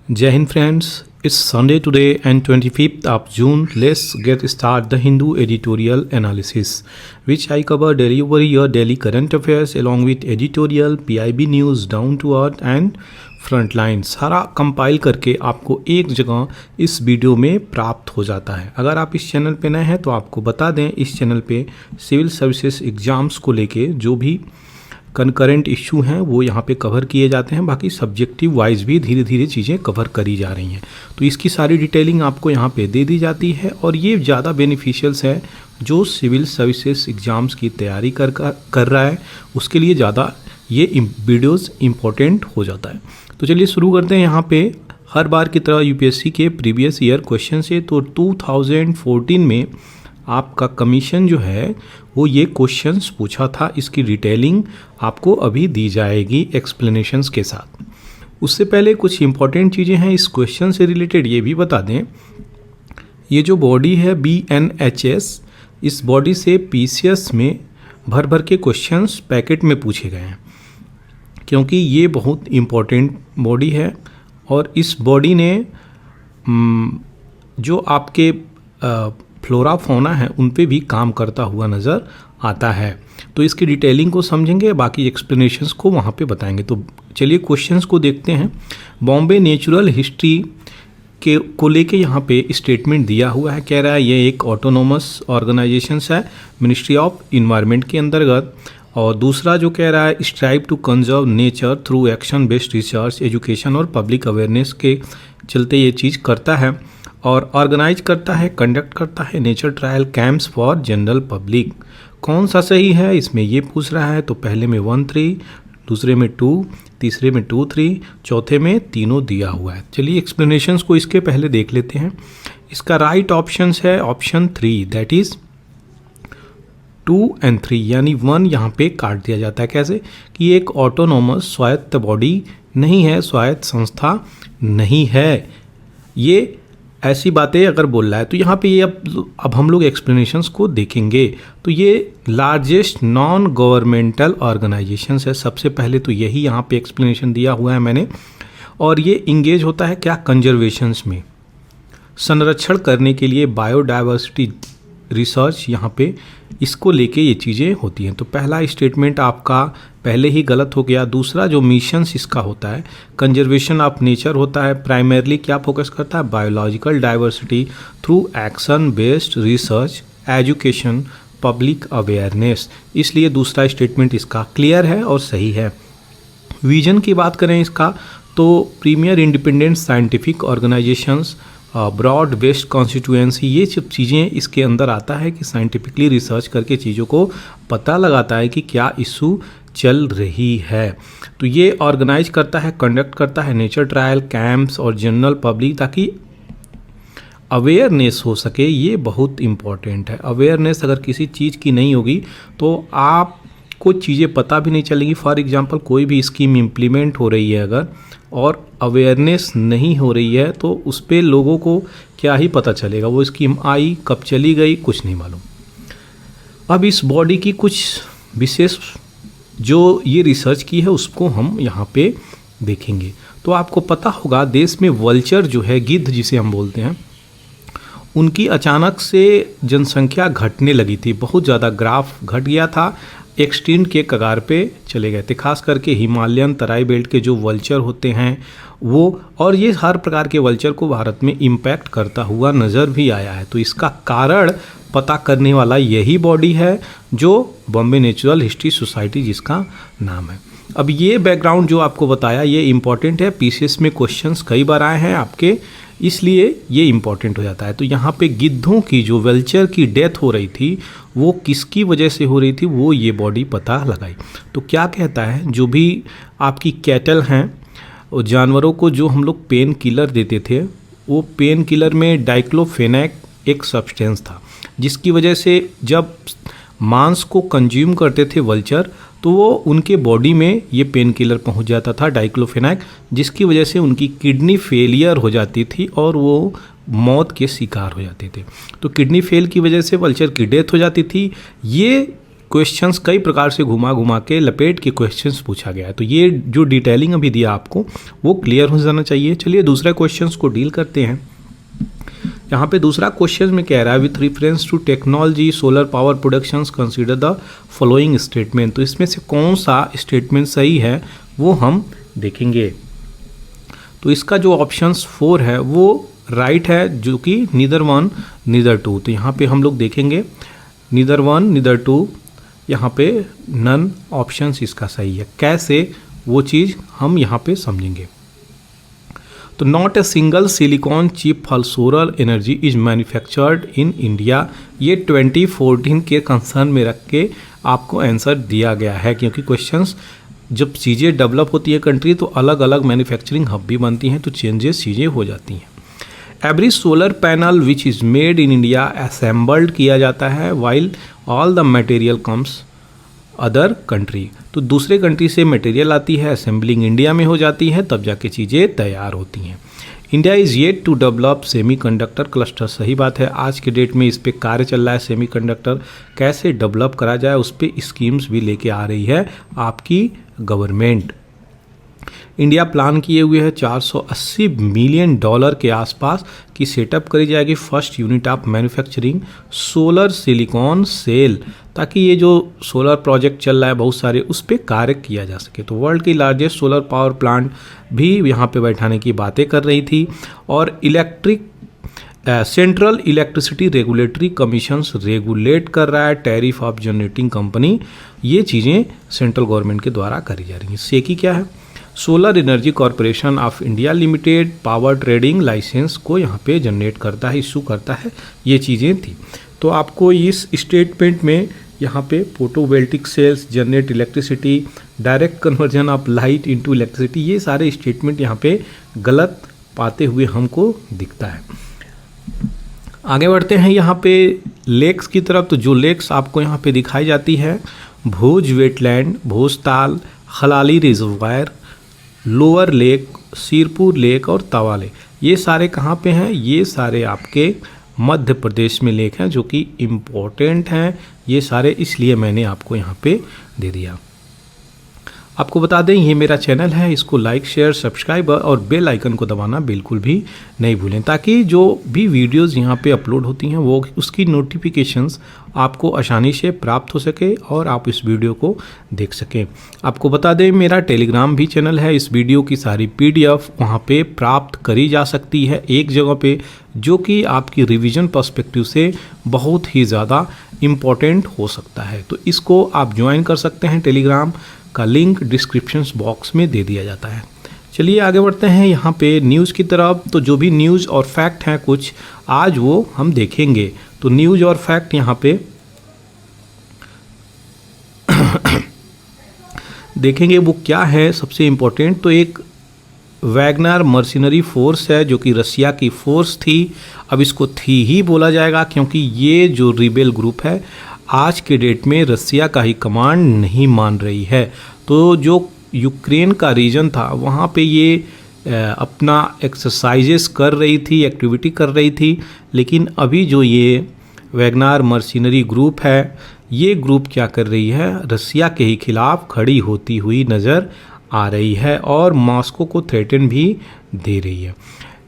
Jai Hind friends, it's Sunday today and 25th of June. Let's get start the Hindu editorial analysis, which I cover daily over your daily current affairs along with editorial, PIB news, down to earth and frontline सारा compile करके आपको एक जगह इस video में प्राप्त हो जाता है। अगर आप इस चैनल पे नए हैं तो आपको बता दें, इस चैनल पे सिविल सर्विसेज एग्ज़ाम्स को लेके जो भी कनकरेंट इशू हैं वो यहाँ पे कवर किए जाते हैं। बाकी सब्जेक्टिव वाइज भी धीरे धीरे चीज़ें कवर करी जा रही हैं, तो इसकी सारी डिटेलिंग आपको यहाँ पे दे दी जाती है और ये ज़्यादा बेनिफिशियल्स है जो सिविल सर्विसेज एग्ज़ाम्स की तैयारी कर रहा है, उसके लिए ज़्यादा ये वीडियोज़ इम्पोर्टेंट हो जाता है। तो चलिए शुरू करते हैं। यहाँ पे हर बार की तरह यूपीएससी के प्रीवियस ईयर क्वेश्चन से, तो 2014 में आपका कमीशन जो है वो ये क्वेश्चंस पूछा था, इसकी डिटेलिंग आपको अभी दी जाएगी एक्सप्लेनेशंस के साथ। उससे पहले कुछ इंपॉर्टेंट चीज़ें हैं इस क्वेश्चन से रिलेटेड, ये भी बता दें। ये जो बॉडी है BNHS, इस बॉडी से PCS में भर भर के क्वेश्चंस पैकेट में पूछे गए हैं, क्योंकि ये बहुत इम्पोर्टेंट बॉडी है और इस बॉडी ने जो आपके फ्लोरा फौना है उन पे भी काम करता हुआ नज़र आता है। तो इसकी डिटेलिंग को समझेंगे, बाकी एक्सप्लेनेशंस को वहाँ पे बताएंगे। तो चलिए क्वेश्चंस को देखते हैं। बॉम्बे नेचुरल हिस्ट्री को लेके यहाँ पे स्टेटमेंट दिया हुआ है, कह रहा है ये एक ऑटोनोमस ऑर्गेनाइजेशंस है मिनिस्ट्री ऑफ इन्वायरमेंट के अंतर्गत। और दूसरा जो कह रहा है, strive to conserve nature through action based research, education और पब्लिक अवेयरनेस के चलते ये चीज़ करता है। और ऑर्गेनाइज करता है, कंडक्ट करता है nature trial camps for general public. कौन सा सही है इसमें ये पूछ रहा है। तो पहले में 1, 3, दूसरे में 2, तीसरे में 2, 3, चौथे में तीनों दिया हुआ है। चलिए एक्सप्लेनेशंस को इसके पहले देख लेते हैं। इसका राइट ऑप्शंस है ऑप्शन 3, दैट इज़ 2 और 3, यानी 1 यहाँ पे काट दिया जाता है। कैसे कि ये एक ऑटोनोमस स्वायत्त बॉडी नहीं है, स्वायत्त संस्था नहीं है। ये ऐसी बातें अगर बोल रहा है तो यहाँ पे ये अब हम लोग एक्सप्लेनेशंस को देखेंगे। तो ये लार्जेस्ट नॉन गवर्नमेंटल ऑर्गेनाइजेशंस है, सबसे पहले तो यही यहाँ पे एक्सप्लेनेशन दिया हुआ है मैंने। और ये इंगेज होता है क्या, कंजर्वेशंस में, संरक्षण करने के लिए, बायोडाइवर्सिटी रिसर्च, यहाँ पे इसको लेके ये चीज़ें होती हैं। तो पहला स्टेटमेंट आपका पहले ही गलत हो गया। दूसरा जो मिशंस इसका होता है, कंजर्वेशन ऑफ नेचर होता है, प्राइमरली क्या फोकस करता है, biological diversity through action based research, education, public awareness. इसलिए दूसरा स्टेटमेंट इसका क्लियर है और सही है। विजन की बात करें इसका, तो premier independent scientific organisations, broad based constituency, ये सब चीज़ें इसके अंदर आता है कि साइंटिफिकली रिसर्च करके चीज़ों को पता लगाता है कि क्या इशू चल रही है। तो ये ऑर्गेनाइज करता है, कंडक्ट करता है नेचर ट्रायल कैंप्स और जनरल पब्लिक, ताकि अवेयरनेस हो सके। ये बहुत इम्पॉर्टेंट है। अवेयरनेस अगर किसी चीज़ की नहीं होगी तो आपको चीज़ें पता भी नहीं चलेगी। फॉर एग्जांपल कोई भी स्कीम इम्प्लीमेंट हो रही है अगर और अवेयरनेस नहीं हो रही है तो उस पर लोगों को क्या ही पता चलेगा, वो स्कीम आई कब चली गई कुछ नहीं मालूम। अब इस बॉडी की कुछ विशेष जो ये रिसर्च की है उसको हम यहाँ पे देखेंगे। तो आपको पता होगा देश में वल्चर जो है, गिद्ध जिसे हम बोलते हैं, उनकी अचानक से जनसंख्या घटने लगी थी, बहुत ज़्यादा ग्राफ घट गया था, एक्सटिंक्ट के कगार पे चले गए थे। खास करके हिमालयन तराई बेल्ट के जो वल्चर होते हैं वो, और ये हर प्रकार के वल्चर को भारत में इम्पैक्ट करता हुआ नज़र भी आया है। तो इसका कारण पता करने वाला यही बॉडी है जो बॉम्बे नेचुरल हिस्ट्री सोसाइटी जिसका नाम है। अब ये बैकग्राउंड जो आपको बताया ये इम्पॉर्टेंट है, पीसीएस में क्वेश्चंस कई बार आए हैं आपके, इसलिए ये इम्पॉर्टेंट हो जाता है। तो यहाँ पे गिद्धों की जो वल्चर की डेथ हो रही थी वो किसकी वजह से हो रही थी, वो ये बॉडी पता लगाई। तो क्या कहता है, जो भी आपकी कैटल हैं, जानवरों को जो हम लोग पेन किलर देते थे, वो पेन किलर में डाइक्लोफेनेक एक सब्सटेंस था, जिसकी वजह से जब मांस को कंज्यूम करते थे वल्चर तो वो उनके बॉडी में ये पेन किलर पहुंच जाता था डाइक्लोफेनेक, जिसकी वजह से उनकी किडनी फेलियर हो जाती थी और वो मौत के शिकार हो जाते थे। तो किडनी फेल की वजह से वल्चर की डेथ हो जाती थी। ये क्वेश्चंस कई प्रकार से घुमा घुमा के लपेट के क्वेश्चंस पूछा गया है। तो ये जो डिटेलिंग अभी दिया आपको वो क्लियर हो जाना चाहिए। चलिए दूसरे क्वेश्चंस को डील करते हैं। यहाँ पे दूसरा क्वेश्चन में कह रहा है with reference to technology solar power productions consider the following statement. तो इसमें से कौन सा स्टेटमेंट सही है वो हम देखेंगे। तो इसका जो ऑप्शंस 4 है वो राइट है, जो कि नीदर 1 नीदर 2। तो यहाँ पे हम लोग देखेंगे नीदर 1 नीदर 2, यहाँ पे नन ऑप्शंस इसका सही है। कैसे वो चीज़ हम यहाँ पे समझेंगे। तो not a single silicon chip for solar energy is manufactured in India, ये 2014 के कंसर्न में रख के आपको आंसर दिया गया है, क्योंकि क्वेश्चंस जब चीज़ें डेवलप होती है कंट्री तो अलग अलग मैन्युफैक्चरिंग हब भी बनती हैं, तो चेंजेस चीज़ें हो जाती हैं। Every solar panel which is made in India assembled किया जाता है while all the material comes other country. तो दूसरे कंट्री से मटेरियल आती है, असेंबलिंग इंडिया में हो जाती है, तब जाके चीज़ें तैयार होती हैं। India is yet to develop semiconductor cluster, सही बात है। आज के डेट में इस पे कार्य चल रहा है, सेमीकंडक्टर कैसे डेवलप करा जाए उस पर स्कीम्स भी लेके आ रही है आपकी गवर्नमेंट। इंडिया प्लान किए हुए है $480 मिलियन के आसपास की सेटअप करी जाएगी first unit of manufacturing solar silicon cell, ताकि ये जो सोलर प्रोजेक्ट चल रहा है बहुत सारे उस पर कार्य किया जा सके। तो वर्ल्ड की लार्जेस्ट सोलर पावर प्लांट भी यहाँ पे बैठाने की बातें कर रही थी। और central electricity regulatory commissions regulate कर रहा है टैरिफ ऑफ जनरेटिंग कंपनी, ये चीज़ें सेंट्रल गवर्नमेंट के द्वारा करी जा रही हैं। सेकी क्या है? Solar energy corporation of India limited power trading licence को यहाँ पे जनरेट करता है, इशू करता है, ये चीज़ें थी। तो आपको इस स्टेटमेंट में यहाँ पे photovoltaic sales generate electricity, direct conversion of light into electricity, ये सारे स्टेटमेंट यहाँ पे गलत पाते हुए हमको दिखता है। आगे बढ़ते हैं यहाँ पे लेक्स की तरफ। तो जो लेक्स आपको यहाँ पे दिखाई जाती है, भोज वेटलैंड, भोजताल, खलाली reservoir, lower lake, Sirpur lake और तवा लेक, ये सारे कहाँ पे हैं? ये सारे आपके मध्य प्रदेश में लेक हैं, जो कि इम्पोर्टेंट हैं ये सारे, इसलिए मैंने आपको यहाँ पे दे दिया। आपको बता दें ये मेरा चैनल है, इसको लाइक शेयर सब्सक्राइब और बेल आइकन को दबाना बिल्कुल भी नहीं भूलें, ताकि जो भी वीडियोस यहाँ पे अपलोड होती हैं वो उसकी नोटिफिकेशंस आपको आसानी से प्राप्त हो सके और आप इस वीडियो को देख सकें। आपको बता दें मेरा टेलीग्राम भी चैनल है, इस वीडियो की सारी PDF वहाँ पे प्राप्त करी जा सकती है एक जगह पे, जो कि आपकी रिवीजन पर्सपेक्टिव से बहुत ही ज़्यादा इम्पॉर्टेंट हो सकता है। तो इसको आप ज्वाइन कर सकते हैं, टेलीग्राम का लिंक डिस्क्रिप्शन बॉक्स में दे दिया जाता है। चलिए आगे बढ़ते हैं यहाँ पे न्यूज़ की तरफ। तो जो भी न्यूज़ और फैक्ट हैं कुछ आज वो हम देखेंगे। तो न्यूज़ और फैक्ट यहाँ पे देखेंगे वो क्या है सबसे इम्पोर्टेंट। तो एक वैगनर मर्सिनरी फोर्स है जो कि रसिया की फोर्स थी, अब इसको थी ही बोला जाएगा क्योंकि ये जो रिबेल ग्रुप है आज के डेट में रसिया का ही कमांड नहीं मान रही है। तो जो यूक्रेन का रीजन था वहाँ पे ये अपना एक्सरसाइजेस कर रही थी, एक्टिविटी कर रही थी, लेकिन अभी जो ये वैगनर मर्सिनरी ग्रुप है ये ग्रुप क्या कर रही है, रसिया के ही खिलाफ खड़ी होती हुई नज़र आ रही है और मॉस्को को थ्रेटन भी दे रही है।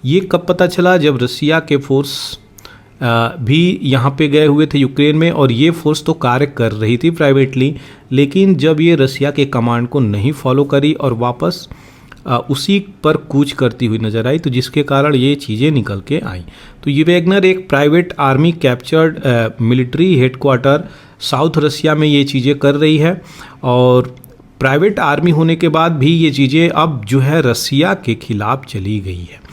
ये कब पता चला? जब रसिया के फोर्स भी यहाँ पे गए हुए थे यूक्रेन में, और ये फोर्स तो कार्य कर रही थी प्राइवेटली, लेकिन जब ये रसिया के कमांड को नहीं फॉलो करी और वापस उसी पर कूच करती हुई नज़र आई, तो जिसके कारण ये चीज़ें निकल के आई। तो ये वैगनर एक private army captured military headquarters south Russia में ये चीज़ें कर रही है, और प्राइवेट आर्मी होने के बाद भी ये चीज़ें अब जो है रसिया के खिलाफ चली गई है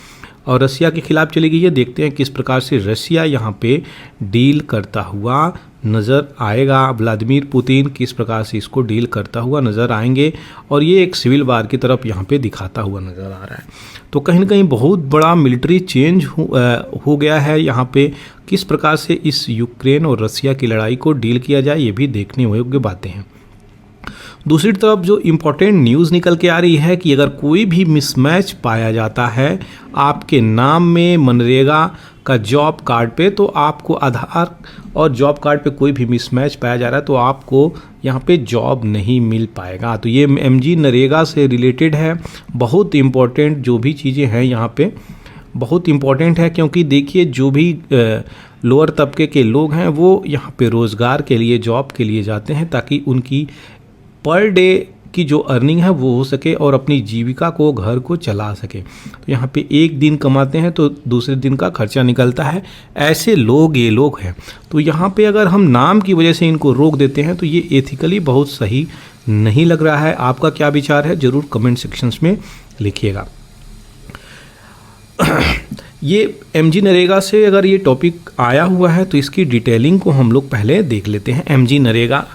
और रसिया के खिलाफ चली गई है। देखते हैं किस प्रकार से रसिया यहाँ पे डील करता हुआ नज़र आएगा, व्लादिमीर पुतिन किस प्रकार से इसको डील करता हुआ नज़र आएंगे, और ये एक सिविल वार की तरफ यहाँ पे दिखाता हुआ नज़र आ रहा है। तो कहीं ना कहीं बहुत बड़ा मिलिट्री चेंज हो गया है यहाँ पे। किस प्रकार से इस यूक्रेन और रसिया की लड़ाई को डील किया जाए ये भी देखने योग्य बातें हैं। दूसरी तरफ जो इम्पोर्टेंट न्यूज़ निकल के आ रही है कि अगर कोई भी मिसमैच पाया जाता है आपके नाम में मनरेगा का जॉब कार्ड पे, तो आपको आधार और जॉब कार्ड पे कोई भी मिसमैच पाया जा रहा है तो आपको यहाँ पे जॉब नहीं मिल पाएगा। तो ये एमजी नरेगा से रिलेटेड है। बहुत इम्पोर्टेंट जो भी चीज़ें हैं यहाँ पे बहुत इम्पोर्टेंट है, क्योंकि देखिए जो भी लोअर तबके के लोग हैं वो यहाँ पे रोज़गार के लिए जॉब के लिए जाते हैं ताकि उनकी पर डे की जो अर्निंग है वो हो सके और अपनी जीविका को घर को चला सके। तो यहाँ पे एक दिन कमाते हैं तो दूसरे दिन का खर्चा निकलता है, ऐसे लोग ये लोग हैं। तो यहाँ पे अगर हम नाम की वजह से इनको रोक देते हैं तो ये एथिकली बहुत सही नहीं लग रहा है। आपका क्या विचार है ज़रूर कमेंट सेक्शंस में लिखिएगा। ये एमजी नरेगा से अगर ये टॉपिक आया हुआ है तो इसकी डिटेलिंग को हम लोग पहले देख लेते हैं एमजी नरेगा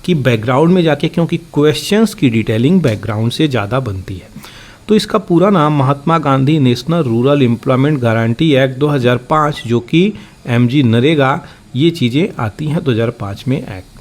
की बैकग्राउंड में जाके, क्योंकि क्वेश्चंस की डिटेलिंग बैकग्राउंड से ज़्यादा बनती है। तो इसका पूरा नाम Mahatma Gandhi national rural employment guarantee act 2005, जो कि एमजी नरेगा ये चीज़ें आती हैं 2005 में एक्ट।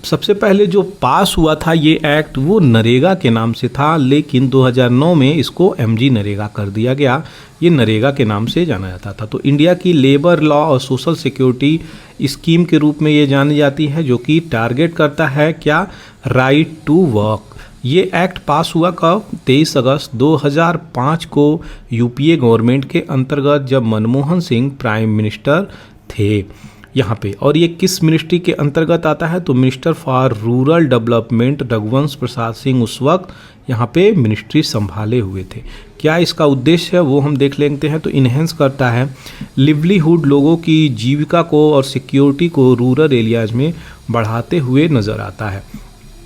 सबसे पहले जो पास हुआ था ये एक्ट वो नरेगा के नाम से था, लेकिन 2009 में इसको एमजी नरेगा कर दिया गया। ये नरेगा के नाम से जाना जाता था। तो इंडिया की लेबर लॉ और सोशल सिक्योरिटी स्कीम के रूप में ये जानी जाती है, जो कि टारगेट करता है क्या, राइट टू वर्क। ये एक्ट पास हुआ कब, 23 अगस्त 2005 को यूपीए गवर्नमेंट के अंतर्गत, जब मनमोहन सिंह प्राइम मिनिस्टर थे यहाँ पे। और ये किस मिनिस्ट्री के अंतर्गत आता है, तो minister for rural development Raghuvansh Prasad Singh उस वक्त यहाँ पे मिनिस्ट्री संभाले हुए थे। क्या इसका उद्देश्य है वो हम देख लेते हैं। तो इन्हेंस करता है लिवलीहुड, लोगों की जीविका को और सिक्योरिटी को रूरल एरियाज में बढ़ाते हुए नज़र आता है।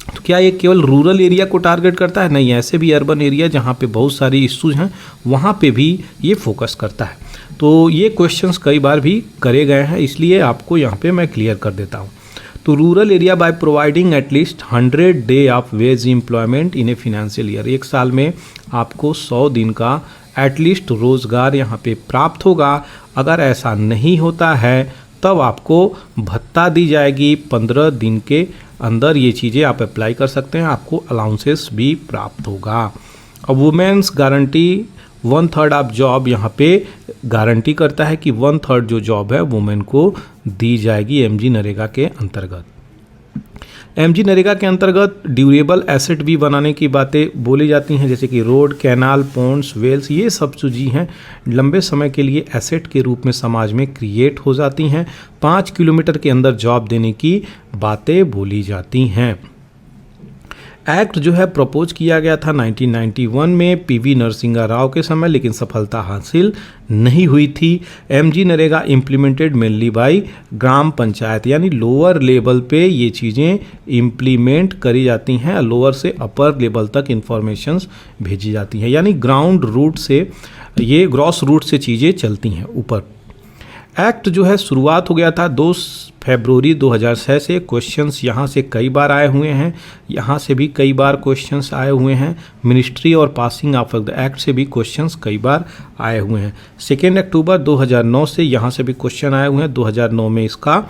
तो क्या ये केवल रूरल एरिया को टारगेट करता है, नहीं, ऐसे भी अर्बन एरिया जहाँ पे बहुत सारी इश्यूज हैं वहाँ पे भी ये फोकस करता है। तो ये क्वेश्चंस कई बार भी करे गए हैं, इसलिए आपको यहाँ पे मैं क्लियर कर देता हूँ। तो rural area by providing at least 100 day of ways employment in a financial year, एक साल में आपको 100 दिन का एटलीस्ट रोज़गार यहाँ पे प्राप्त होगा। अगर ऐसा नहीं होता है तब आपको भत्ता दी जाएगी। 15 दिन के अंदर ये चीज़ें आप अप्लाई कर सकते हैं, आपको अलाउंसेस भी प्राप्त होगा। अब वुमेन्स गारंटी 1/3 ऑफ जॉब यहाँ पे गारंटी करता है कि 1/3 जो जॉब है वुमेन को दी जाएगी एमजी नरेगा के अंतर्गत। एमजी नरेगा के अंतर्गत ड्यूरेबल एसेट भी बनाने की बातें बोली जाती हैं, जैसे कि रोड, कैनाल, पॉन्ड्स, वेल्स, ये सब जो चीज़ हैं लंबे समय के लिए एसेट के रूप में समाज में क्रिएट हो जाती हैं। 5 किलोमीटर के अंदर जॉब देने की बातें बोली जाती हैं। एक्ट जो है प्रपोज किया गया था 1991 में पीवी नरसिंहा राव के समय, लेकिन सफलता हासिल नहीं हुई थी। MG NREGA implemented mainly by gram panchayat, यानी लोअर लेवल पे ये चीज़ें इम्प्लीमेंट करी जाती हैं, लोअर से अपर लेवल तक इंफॉर्मेशंस भेजी जाती हैं, यानी ग्राउंड रूट से, ये ग्रॉस रूट से चीज़ें चलती हैं ऊपर। एक्ट जो है शुरुआत हो गया था 2 फरवरी 2006 से। क्वेश्चंस यहाँ से कई बार आए हुए हैं, यहाँ से भी कई बार क्वेश्चंस आए हुए हैं। मिनिस्ट्री और पासिंग ऑफ द एक्ट से भी क्वेश्चंस कई बार आए हुए हैं। 2 अक्टूबर 2009 से यहाँ से भी क्वेश्चन आए हुए हैं। 2009 में इसका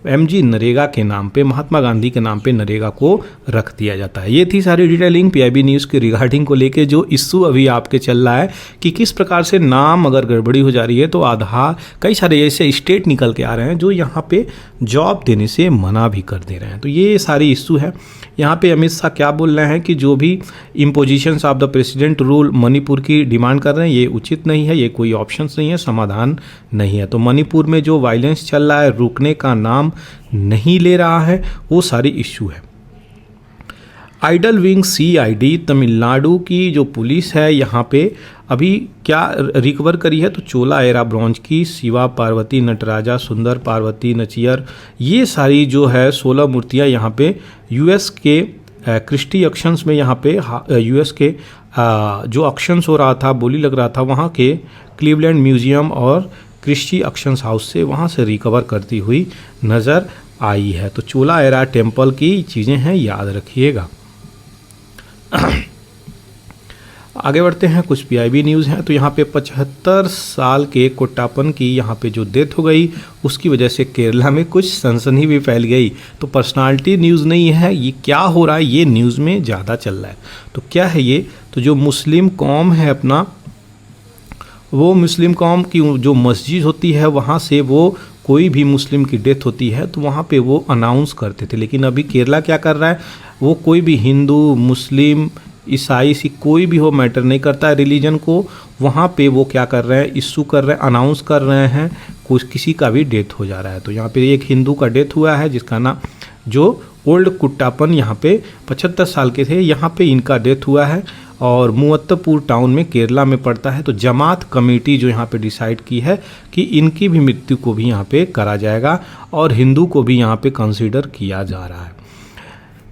एमजी नरेगा के नाम पे, महात्मा गांधी के नाम पे नरेगा को रख दिया जाता है। ये थी सारी डिटेलिंग पीआईबी न्यूज़ के रिगार्डिंग को लेके जो इश्यू अभी आपके चल रहा है कि किस प्रकार से नाम अगर गड़बड़ी हो जा रही है तो आधार, कई सारे ऐसे स्टेट निकल के आ रहे हैं जो यहाँ पे जॉब देने से मना भी कर दे रहे हैं। तो ये सारी इश्यू है। यहाँ पे अमित शाह क्या बोल रहे हैं कि जो भी impositions of the president rule Manipur की डिमांड कर रहे हैं ये उचित नहीं है, ये कोई ऑप्शंस नहीं है, समाधान नहीं है। तो मणिपुर में जो वायलेंस चल रहा है रुकने का नाम नहीं ले रहा है, वो सारी इश्यू है। आइडल विंग सीआईडी तमिलनाडु की जो पुलिस है यहाँ पे अभी क्या रिकवर करी है, तो चोला एरा ब्रॉन्ज की शिवा पार्वती, नटराजा, सुंदर पार्वती, नचियर, ये सारी जो है 16 मूर्तियाँ यहाँ पे यूएस के क्रिस्टी ऑक्शंस में, यहाँ पे यूएस के जो ऑक्शंस हो रहा था, बोली लग रहा था, वहाँ के क्लीवलैंड म्यूजियम और क्रिस्टी ऑक्शंस हाउस से, वहाँ से रिकवर करती हुई नज़र आई है। तो चोला एरा टेम्पल की चीज़ें हैं, याद रखिएगा। आगे बढ़ते हैं, कुछ पीआईबी न्यूज़ हैं। तो यहाँ पे 75 साल के कोट्टापन की यहाँ पे जो डेथ हो गई, उसकी वजह से केरला में कुछ सनसनी भी फैल गई। तो पर्सनालिटी न्यूज़ नहीं है, ये क्या हो रहा है ये न्यूज़ में ज़्यादा चल रहा है। तो क्या है ये, तो जो मुस्लिम कौम है अपना, वो मुस्लिम कौम की जो मस्जिद होती है वहाँ से वो कोई भी मुस्लिम की डेथ होती है तो वहाँ पे वो अनाउंस करते थे। लेकिन अभी केरला क्या कर रहा है, वो कोई भी हिंदू, मुस्लिम, ईसाई, सिख कोई भी हो, मैटर नहीं करता है रिलीजन को, वहाँ पे वो क्या कर रहे हैं, इशू कर रहे हैं, अनाउंस कर रहे हैं कुछ किसी का भी डेथ हो जा रहा है। तो यहाँ पे एक हिंदू का डेथ हुआ है जिसका नाम, जो ओल्ड कुट्टापन यहाँ पे 75 साल के थे, यहाँ पे इनका डेथ हुआ है और मुवत्तपुर टाउन में केरला में पड़ता है। तो जमात कमेटी जो यहाँ पे डिसाइड की है कि इनकी भी मृत्यु को भी यहाँ पे करा जाएगा और हिंदू को भी यहाँ पे कंसीडर किया जा रहा है।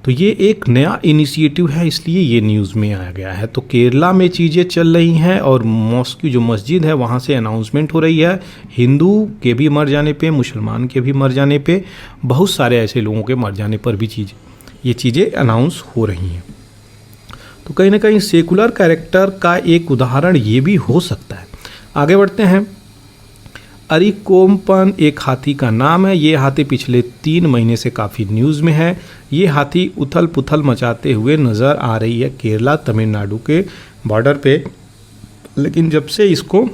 तो ये एक नया इनिशिएटिव है, इसलिए ये न्यूज़ में आ गया है। तो केरला में चीज़ें चल रही हैं और मॉस्क जो मस्जिद है वहाँ से अनाउंसमेंट हो रही है, हिंदू के भी मर जाने पे, मुसलमान के भी मर जाने पे, बहुत सारे ऐसे लोगों के मर जाने पर भी ये चीज़ें अनाउंस हो रही हैं। तो कहीं ना कहीं सेकुलर कैरेक्टर का एक उदाहरण ये भी हो सकता है। आगे बढ़ते हैं। अरिकोम्पन एक हाथी का नाम है। ये हाथी पिछले 3 महीने से काफ़ी न्यूज़ में है। ये हाथी उथल पुथल मचाते हुए नज़र आ रही है केरला तमिलनाडु के बॉर्डर पे। लेकिन जब से इसको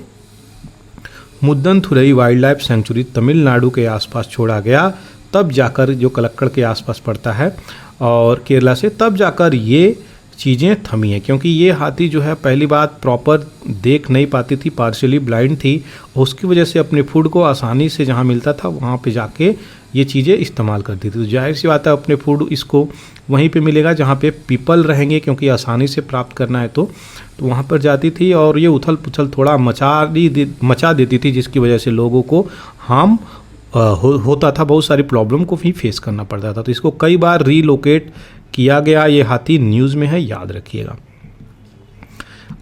मुद्दनथुरई वाइल्ड लाइफ सेंचुरी तमिलनाडु के आसपास छोड़ा गया, तब जाकर, जो कलक्कड़ के आसपास पड़ता है और केरला से, तब जाकर ये चीज़ें थमी हैं। क्योंकि ये हाथी जो है, पहली बात प्रॉपर देख नहीं पाती थी, पार्शियली ब्लाइंड थी, उसकी वजह से अपने फूड को आसानी से जहाँ मिलता था वहाँ पे जाके ये चीज़ें इस्तेमाल करती थी। तो जाहिर सी बात है अपने फूड इसको वहीं पे मिलेगा जहाँ पे पीपल रहेंगे, क्योंकि आसानी से प्राप्त करना है तो वहाँ पर जाती थी और ये उथल पुथल थोड़ा मचा देती थी, जिसकी वजह से लोगों को हार्म होता था, बहुत सारी प्रॉब्लम को भी फेस करना पड़ता था। तो इसको कई बार रीलोकेट किया गया। ये हाथी न्यूज़ में है, याद रखिएगा।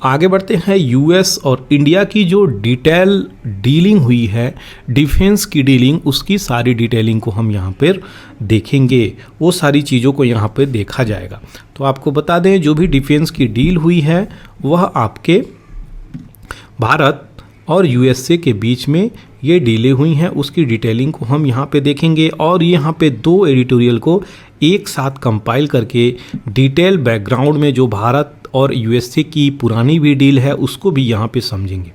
आगे बढ़ते हैं। यूएस और इंडिया की जो डिटेल डीलिंग हुई है, डिफेंस की डीलिंग, उसकी सारी डिटेलिंग को हम यहाँ पर देखेंगे, वो सारी चीज़ों को यहाँ पर देखा जाएगा। तो आपको बता दें, जो भी डिफेंस की डील हुई है वह आपके भारत और यूएसए के बीच में ये डीलें हुई हैं, उसकी डिटेलिंग को हम यहाँ पे देखेंगे और यहाँ पे 2 एडिटोरियल को एक साथ कंपाइल करके डिटेल बैकग्राउंड में जो भारत और यूएसए की पुरानी भी डील है उसको भी यहाँ पे समझेंगे।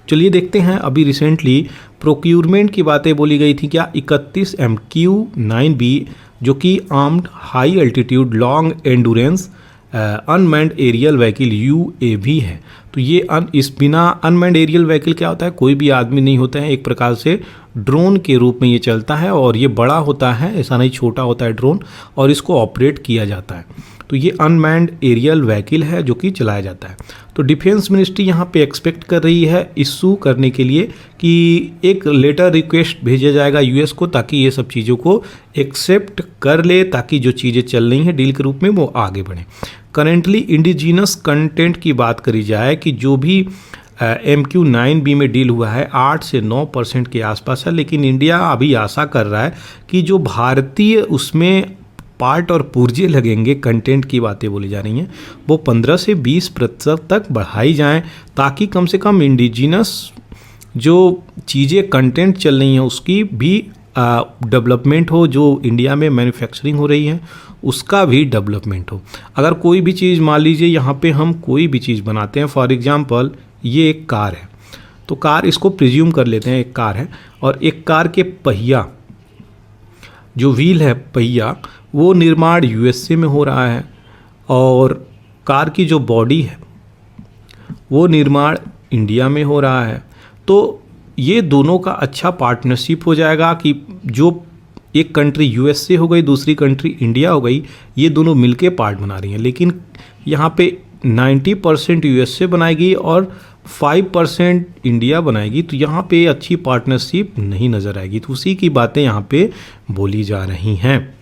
चलिए देखते हैं। अभी रिसेंटली प्रोक्यूरमेंट की बातें बोली गई थी क्या, 31 MQ-9B जो कि armed high altitude long endurance unmanned aerial vehicle UAV है। तो ये इस बिना अनमैन्ड एरियल व्हीकल क्या होता है, कोई भी आदमी नहीं होता है, एक प्रकार से ड्रोन के रूप में ये चलता है और ये बड़ा होता है, ऐसा नहीं छोटा होता है ड्रोन, और इसको ऑपरेट किया जाता है। तो ये अनमैन्ड एरियल व्हीकल है जो कि चलाया जाता है। तो डिफेंस मिनिस्ट्री यहाँ पे एक्सपेक्ट कर रही है इशू करने के लिए कि एक लेटर रिक्वेस्ट भेजा जाएगा यूएस को, ताकि ये सब चीज़ों को एक्सेप्ट कर ले, ताकि जो चीज़ें चल रही हैं डील के रूप में वो आगे बढ़ें। करेंटली इंडिजिनस कंटेंट की बात करी जाए कि जो भी MQ-9B में डील हुआ है 8 से 9% के आसपास है, लेकिन इंडिया अभी आशा कर रहा है कि जो भारतीय उसमें पार्ट और पुर्जे लगेंगे, कंटेंट की बातें बोली जा रही हैं, वो 15 से 20% तक बढ़ाई जाएं, ताकि कम से कम इंडिजिनस जो चीज़ें कंटेंट चल रही हैं उसकी भी डेवलपमेंट हो, जो इंडिया में मैन्युफैक्चरिंग हो रही है उसका भी डेवलपमेंट हो। अगर कोई भी चीज़, मान लीजिए यहाँ पे हम कोई भी चीज़ बनाते हैं, फॉर एग्जांपल ये एक कार है, तो कार, इसको प्रिज्यूम कर लेते हैं एक कार है, और एक कार के पहिया, जो व्हील है, पहिया, वो निर्माण यूएसए में हो रहा है और कार की जो बॉडी है वो निर्माण इंडिया में हो रहा है। तो ये दोनों का अच्छा पार्टनरशिप हो जाएगा कि जो एक कंट्री यूएसए हो गई, दूसरी कंट्री इंडिया हो गई, ये दोनों मिलके पार्ट बना रही हैं। लेकिन यहाँ पे 90% यूएसए बनाएगी और 5% इंडिया बनाएगी, तो यहाँ पे अच्छी पार्टनरशिप नहीं नज़र आएगी। तो उसी की बातें यहाँ पे बोली जा रही हैं।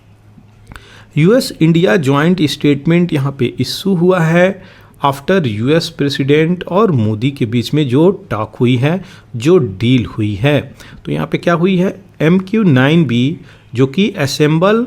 यूएस इंडिया जॉइंट स्टेटमेंट यहाँ पे इशू हुआ है आफ्टर यूएस प्रेसिडेंट और मोदी के बीच में जो टॉक हुई है, जो डील हुई है। तो यहाँ पे क्या हुई है, MQ-9B जो कि असेंबल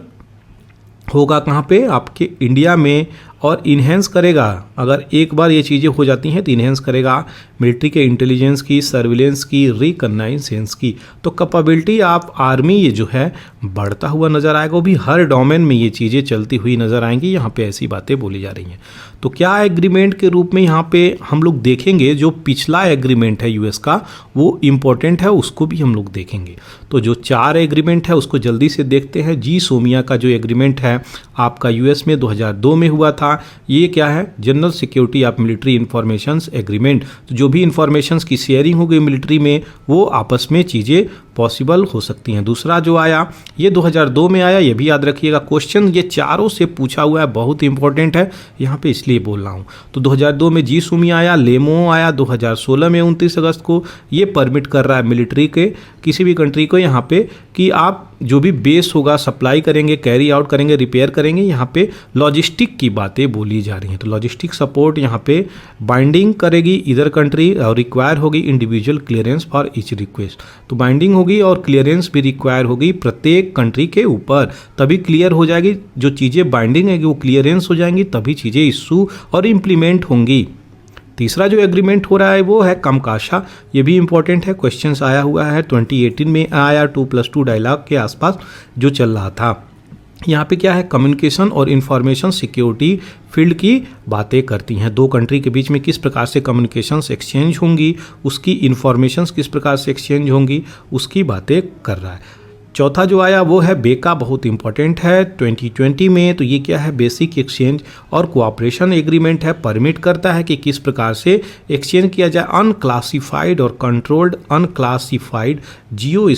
होगा कहाँ पे, आपके इंडिया में, और इन्हेंस करेगा। अगर एक बार ये चीज़ें हो जाती हैं तो इन्हेंस करेगा मिलिट्री के इंटेलिजेंस की, सर्विलेंस की, रिकग्नाइजेंस की। तो कैपेबिलिटी ऑफ आर्मी ये जो है बढ़ता हुआ नज़र आएगा। वो भी हर डोमेन में ये चीज़ें चलती हुई नज़र आएंगी। यहाँ पे ऐसी बातें बोली जा रही हैं। तो क्या एग्रीमेंट के रूप में यहाँ पे हम लोग देखेंगे, जो पिछला एग्रीमेंट है यूएस का वो इम्पोर्टेंट है, उसको भी हम लोग देखेंगे। तो जो 4 एग्रीमेंट है उसको जल्दी से देखते हैं। जी सोमिया का जो एग्रीमेंट है आपका यूएस में 2002 में हुआ था। ये क्या है? General security of military informations agreement. तो जो भी इंफॉर्मेशंस की शेयरिंग होगी मिलिट्री में वो आपस में चीज़ें पॉसिबल हो सकती हैं। दूसरा जो आया ये 2002 में आया, ये भी याद रखिएगा। क्वेश्चन ये चारों से पूछा हुआ है, बहुत इंपॉर्टेंट है यहाँ पे, इसलिए बोल रहा हूँ। तो 2002 में जी सुमी आया, लेमो आया 2016 में 29 अगस्त को। ये परमिट कर रहा है मिलिट्री के किसी भी कंट्री को यहाँ पे कि आप जो भी बेस होगा सप्लाई करेंगे, कैरी आउट करेंगे, रिपेयर करेंगे। यहाँ पे लॉजिस्टिक की बातें बोली जा रही हैं। तो लॉजिस्टिक सपोर्ट यहाँ पे बाइंडिंग करेगी इधर कंट्री और रिक्वायर होगी individual clearance for each request. तो बाइंडिंग होगी और क्लियरेंस भी रिक्वायर होगी प्रत्येक कंट्री के ऊपर, तभी क्लियर हो जाएगी। जो चीज़ें बाइंडिंग है वो क्लियरेंस हो जाएंगी, तभी चीज़ें इशू और इम्प्लीमेंट होंगी। तीसरा जो एग्रीमेंट हो रहा है वो है कमकाशा। ये भी इंपॉर्टेंट है, क्वेश्चंस आया हुआ है 2018 में आया 2+2 डायलॉग के आसपास जो चल रहा था। यहाँ पे क्या है? कम्युनिकेशन और इंफॉर्मेशन सिक्योरिटी फील्ड की बातें करती हैं। दो कंट्री के बीच में किस प्रकार से कम्युनिकेशंस एक्सचेंज होंगी, उसकी इंफॉर्मेशंस किस प्रकार से एक्सचेंज होंगी, उसकी बातें कर रहा है। चौथा जो आया वो है बेका, बहुत इंपॉर्टेंट है 2020 में। तो ये क्या है? बेसिक एक्सचेंज और कोऑपरेशन एग्रीमेंट है। परमिट करता है कि किस प्रकार से एक्सचेंज किया जाए अनक्लासिफाइड और controlled unclassified geo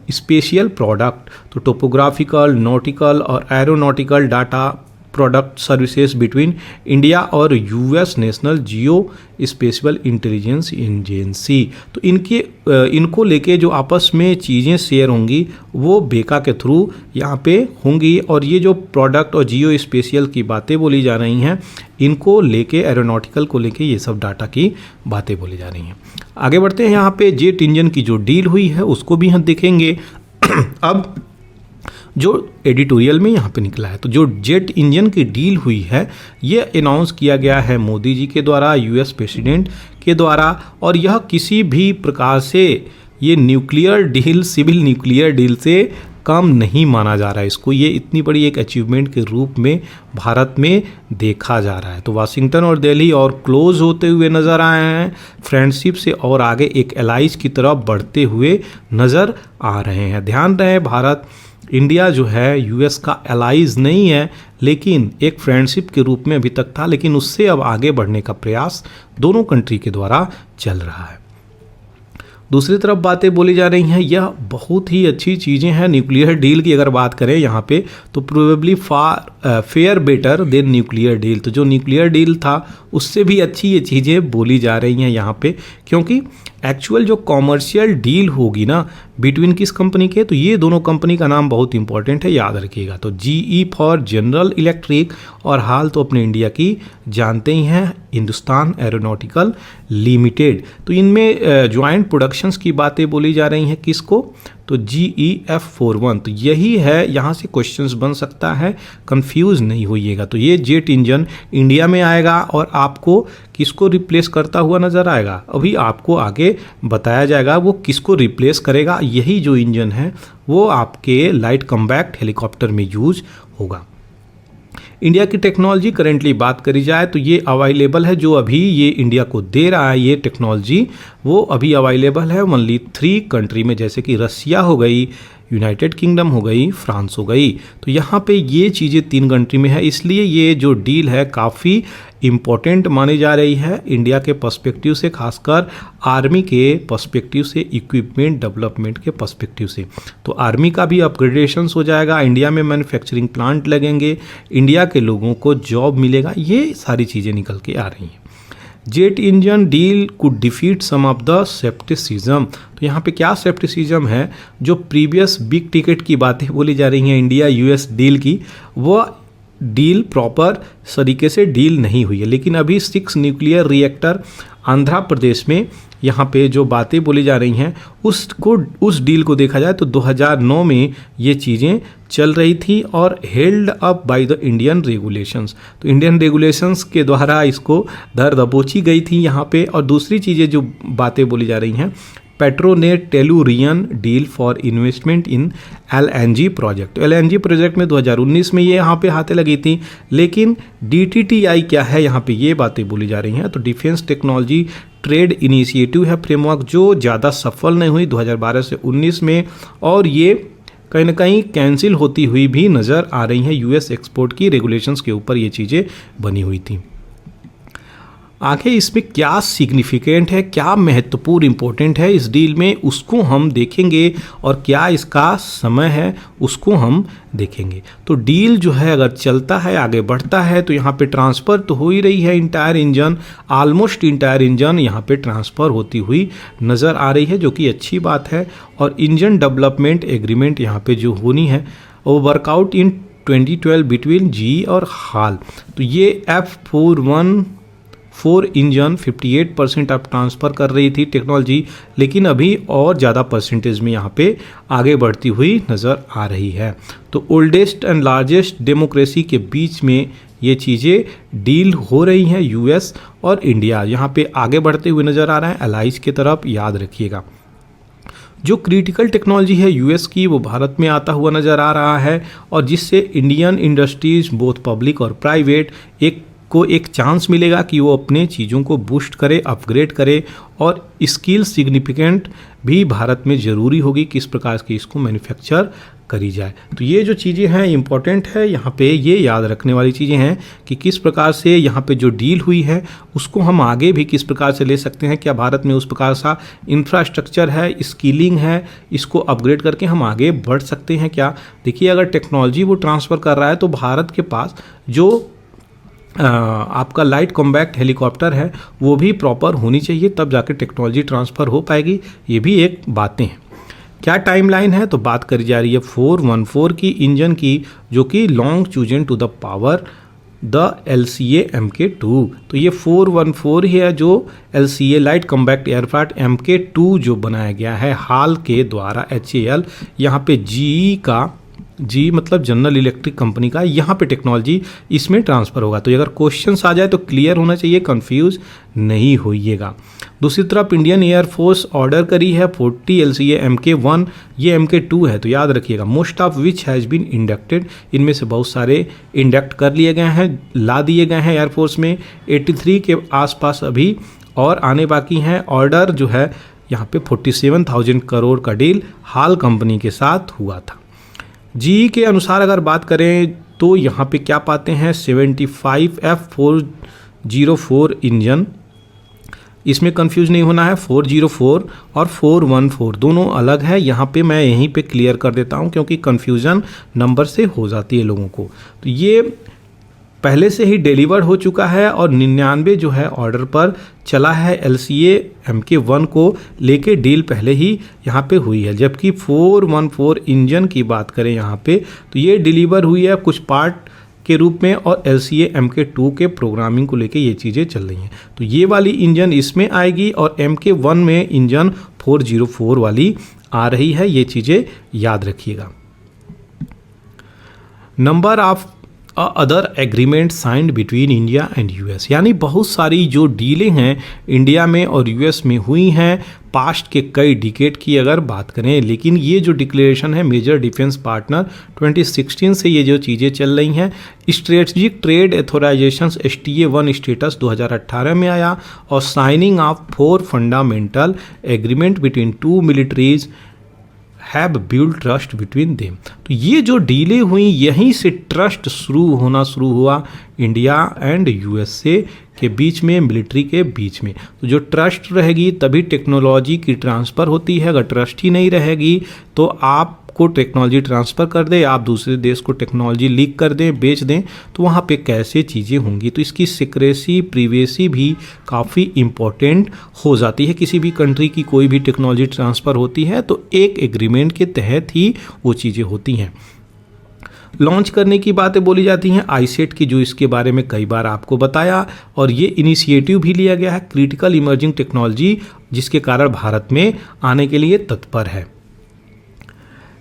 spatial product. तो टोपोग्राफिकल, नॉटिकल और aeronautical data product services between India और US national geo special intelligence agency. तो इनको लेके जो आपस में चीज़ें शेयर होंगी वो बेका के थ्रू यहाँ पे होंगी। और ये जो प्रोडक्ट और जियो स्पेशियल की बातें बोली जा रही हैं, इनको लेके एरोनॉटिकल को लेके ये सब डाटा की बातें बोली जा रही हैं। आगे बढ़ते हैं। यहाँ पे जेट इंजन की जो डील हुई है उसको भी हम देखेंगे। अब जो एडिटोरियल में यहाँ पे निकला है, तो जो जेट इंजन की डील हुई है ये अनाउंस किया गया है मोदी जी के द्वारा, यूएस प्रेसिडेंट के द्वारा। और यह किसी भी प्रकार से ये nuclear deal, civil nuclear deal से कम नहीं माना जा रहा है इसको। ये इतनी बड़ी एक अचीवमेंट के रूप में भारत में देखा जा रहा है। तो वाशिंगटन और दिल्ली और क्लोज होते हुए नज़र आए हैं, फ्रेंडशिप से और आगे एक एलाइज की तरफ बढ़ते हुए नज़र आ रहे हैं। ध्यान रहे, भारत इंडिया जो है यूएस का एलाइज नहीं है, लेकिन एक फ्रेंडशिप के रूप में अभी तक था, लेकिन उससे अब आगे बढ़ने का प्रयास दोनों कंट्री के द्वारा चल रहा है। दूसरी तरफ बातें बोली जा रही हैं, यह बहुत ही अच्छी चीज़ें हैं। न्यूक्लियर डील की अगर बात करें यहाँ पे तो probably fair better than nuclear deal. तो जो न्यूक्लियर डील था उससे भी अच्छी ये चीज़ें बोली जा रही हैं यहाँ पे, क्योंकि एक्चुअल जो कॉमर्शियल डील होगी ना बिटवीन किस कंपनी के, तो ये दोनों कंपनी का नाम बहुत इंपॉर्टेंट है, याद रखिएगा। तो जीई फॉर जनरल इलेक्ट्रिक और हाल तो अपने इंडिया की जानते ही हैं हिंदुस्तान एरोनॉटिकल लिमिटेड। तो इनमें ज्वाइंट प्रोडक्शंस की बातें बोली जा रही हैं। किसको? तो GEF41। तो यही है, यहाँ से क्वेश्चंस बन सकता है, कंफ्यूज नहीं होइएगा। तो ये जेट इंजन इंडिया में आएगा और आपको किसको रिप्लेस करता हुआ नज़र आएगा, अभी आपको आगे बताया जाएगा वो किसको रिप्लेस करेगा। यही जो इंजन है वो आपके लाइट कॉम्बैक्ट हेलीकॉप्टर में यूज होगा। इंडिया की टेक्नोलॉजी करेंटली बात करी जाए तो ये अवेलेबल है, जो अभी ये इंडिया को दे रहा है ये टेक्नोलॉजी, वो अभी अवेलेबल है ओनली 3 कंट्री में, जैसे कि रसिया हो गई, यूनाइटेड किंगडम हो गई, फ्रांस हो गई। तो यहाँ पे ये चीज़ें 3 कंट्री में है, इसलिए ये जो डील है काफ़ी इम्पोर्टेंट मानी जा रही है इंडिया के पर्सपेक्टिव से, खासकर आर्मी के पर्सपेक्टिव से, इक्विपमेंट डेवलपमेंट के पर्सपेक्टिव से। तो आर्मी का भी अपग्रेडेशन हो जाएगा, इंडिया में मैन्युफैक्चरिंग प्लांट लगेंगे, इंडिया के लोगों को जॉब मिलेगा, ये सारी चीज़ें निकल के आ रही हैं। Jet engine deal could defeat some of the scepticism. तो यहाँ पे क्या सेप्टिसिज्म है, जो प्रीवियस बिग टिकट की बातें बोली जा रही हैं इंडिया यूएस डील की, वो डील प्रॉपर तरीके से डील नहीं हुई है। लेकिन अभी 6 न्यूक्लियर रिएक्टर आंध्र प्रदेश में यहाँ पे जो बातें बोली जा रही हैं उस डील को देखा जाए तो 2009 में ये चीज़ें चल रही थी और held up by the Indian regulations. तो इंडियन रेगुलेशंस के द्वारा इसको दर दबोची गई थी यहाँ पे। और दूसरी चीज़ें जो बातें बोली जा रही हैं, Petronet Tellurian deal for investment in LNG project. LNG project में 2019 में ये यहाँ पे हाथे लगी थी, लेकिन DTTI क्या है यहाँ पे ये बातें बोली जा रही हैं। तो डिफेंस टेक्नोलॉजी ट्रेड इनिशिएटिव है फ्रेमवर्क, जो ज़्यादा सफल नहीं हुई 2012 से 19 में, और ये कहीं ना कहीं कैंसिल होती हुई भी नज़र आ रही हैं। US एक्सपोर्ट की रेगुलेशंस के ऊपर ये चीज़ें बनी हुई थी। आगे इसमें क्या सिग्निफिकेंट है, क्या महत्वपूर्ण इम्पोर्टेंट है इस डील में, उसको हम देखेंगे, और क्या इसका समय है उसको हम देखेंगे। तो डील जो है अगर चलता है, आगे बढ़ता है, तो यहाँ पे ट्रांसफ़र तो हो ही रही है entire engine, almost entire engine यहाँ पे ट्रांसफ़र होती हुई नज़र आ रही है, जो कि अच्छी बात है। और इंजन डेवलपमेंट एग्रीमेंट यहाँ पे जो होनी है वो वर्कआउट इन 2012 बिटवीन GE और हाल। तो ये F414 इंजन 58% अब ट्रांसफ़र कर रही थी टेक्नोलॉजी, लेकिन अभी और ज़्यादा परसेंटेज में यहाँ पे आगे बढ़ती हुई नज़र आ रही है। तो ओल्डेस्ट एंड लार्जेस्ट डेमोक्रेसी के बीच में ये चीज़ें डील हो रही हैं। US और इंडिया यहाँ पे आगे बढ़ते हुए नज़र आ रहे हैं एलाइज की तरफ, याद रखिएगा। जो क्रिटिकल टेक्नोलॉजी है US की, वो भारत में आता हुआ नज़र आ रहा है, और जिससे इंडियन इंडस्ट्रीज बोथ पब्लिक और प्राइवेट को एक चांस मिलेगा कि वो अपने चीज़ों को बूस्ट करे, अपग्रेड करे, और स्किल सिग्निफिकेंट भी भारत में ज़रूरी होगी किस प्रकार की इसको मैन्युफैक्चर करी जाए। तो ये जो चीज़ें हैं इम्पॉर्टेंट है, यहाँ पे ये याद रखने वाली चीज़ें हैं कि किस प्रकार से यहाँ पे जो डील हुई है उसको हम आगे भी किस प्रकार से ले सकते हैं। क्या भारत में उस प्रकार सा इंफ्रास्ट्रक्चर है, स्किलिंग है, इसको अपग्रेड करके हम आगे बढ़ सकते हैं क्या। देखिए, अगर टेक्नोलॉजी वो ट्रांसफ़र कर रहा है तो भारत के पास जो आपका लाइट कॉम्बैक्ट हेलीकॉप्टर है वो भी प्रॉपर होनी चाहिए, तब जाके टेक्नोलॉजी ट्रांसफ़र हो पाएगी। ये भी एक बातें हैं। क्या टाइमलाइन है, तो बात करी जा रही है 414 की इंजन की, जो कि long chosen to the power the LCA MK2। तो ये 414 ही है जो LCA light combat aircraft MK2 जो बनाया गया है हाल के द्वारा HAL, यहाँ पे GE का, जी मतलब जनरल इलेक्ट्रिक कंपनी का, यहाँ पे टेक्नोलॉजी इसमें ट्रांसफ़र होगा। तो अगर क्वेश्चंस आ जाए तो क्लियर होना चाहिए, कंफ्यूज नहीं होइएगा। दूसरी तरफ इंडियन एयरफोर्स ऑर्डर करी है 40 LCA MK1, ये MK2 है, तो याद रखिएगा। Most of which has been inducted, इनमें से बहुत सारे इंडक्ट कर लिए गए हैं, ला दिए गए हैं एयरफोर्स में। 83 के आसपास अभी और आने बाकी हैं। ऑर्डर जो है यहाँ पे 47,000 करोड़ का डील हाल कंपनी के साथ हुआ था। GE के अनुसार अगर बात करें तो यहाँ पे क्या पाते हैं, 75 F404 इंजन, इसमें कंफ्यूज नहीं होना है। 404 और 414 दोनों अलग है, यहाँ पे मैं यहीं पे क्लियर कर देता हूँ क्योंकि कंफ्यूजन नंबर से हो जाती है लोगों को। तो ये पहले से ही डिलीवर्ड हो चुका है और 99 जो है ऑर्डर पर चला है। LCA MK1 को लेके डील पहले ही यहाँ पे हुई है, जबकि 414 इंजन की बात करें यहाँ पे तो ये डिलीवर हुई है कुछ पार्ट के रूप में, और LCA MK2 के प्रोग्रामिंग को लेके ये चीज़ें चल रही हैं। तो ये वाली इंजन इसमें आएगी और MK1 में इंजन 404 वाली आ रही है, ये चीज़ें याद रखिएगा। Number of other agreement signed between India and US, यानी बहुत सारी जो डीलें हैं इंडिया में और US में हुई हैं पास्ट के कई डिकेड की अगर बात करें। लेकिन ये जो डिक्लेरेशन है मेजर डिफेंस पार्टनर 2016 से ये जो चीज़ें चल रही हैं। Strategic trade authorisation STA1 status 2018 में आया, और signing off 4 fundamental agreement between 2 militaries have build trust between them. तो ये जो डीलें हुई यहीं से ट्रस्ट शुरू हुआ इंडिया एंड USA के बीच में, मिलिट्री के बीच में। तो जो ट्रस्ट रहेगी तभी टेक्नोलॉजी की ट्रांसफ़र होती है। अगर ट्रस्ट ही नहीं रहेगी तो आपको टेक्नोलॉजी ट्रांसफ़र कर दे, आप दूसरे देश को टेक्नोलॉजी लीक कर दें, बेच दें, तो वहाँ पे कैसे चीज़ें होंगी। तो इसकी सिक्रेसी, प्रिवेसी भी काफ़ी इम्पोर्टेंट हो जाती है। किसी भी कंट्री की कोई भी टेक्नोलॉजी ट्रांसफ़र होती है तो एक एग्रीमेंट के तहत ही वो चीज़ें होती हैं। लॉन्च करने की बातें बोली जाती हैं आईसेट की, जो इसके बारे में कई बार आपको बताया, और ये इनिशिएटिव भी लिया गया है क्रिटिकल इमर्जिंग टेक्नोलॉजी, जिसके कारण भारत में आने के लिए तत्पर है।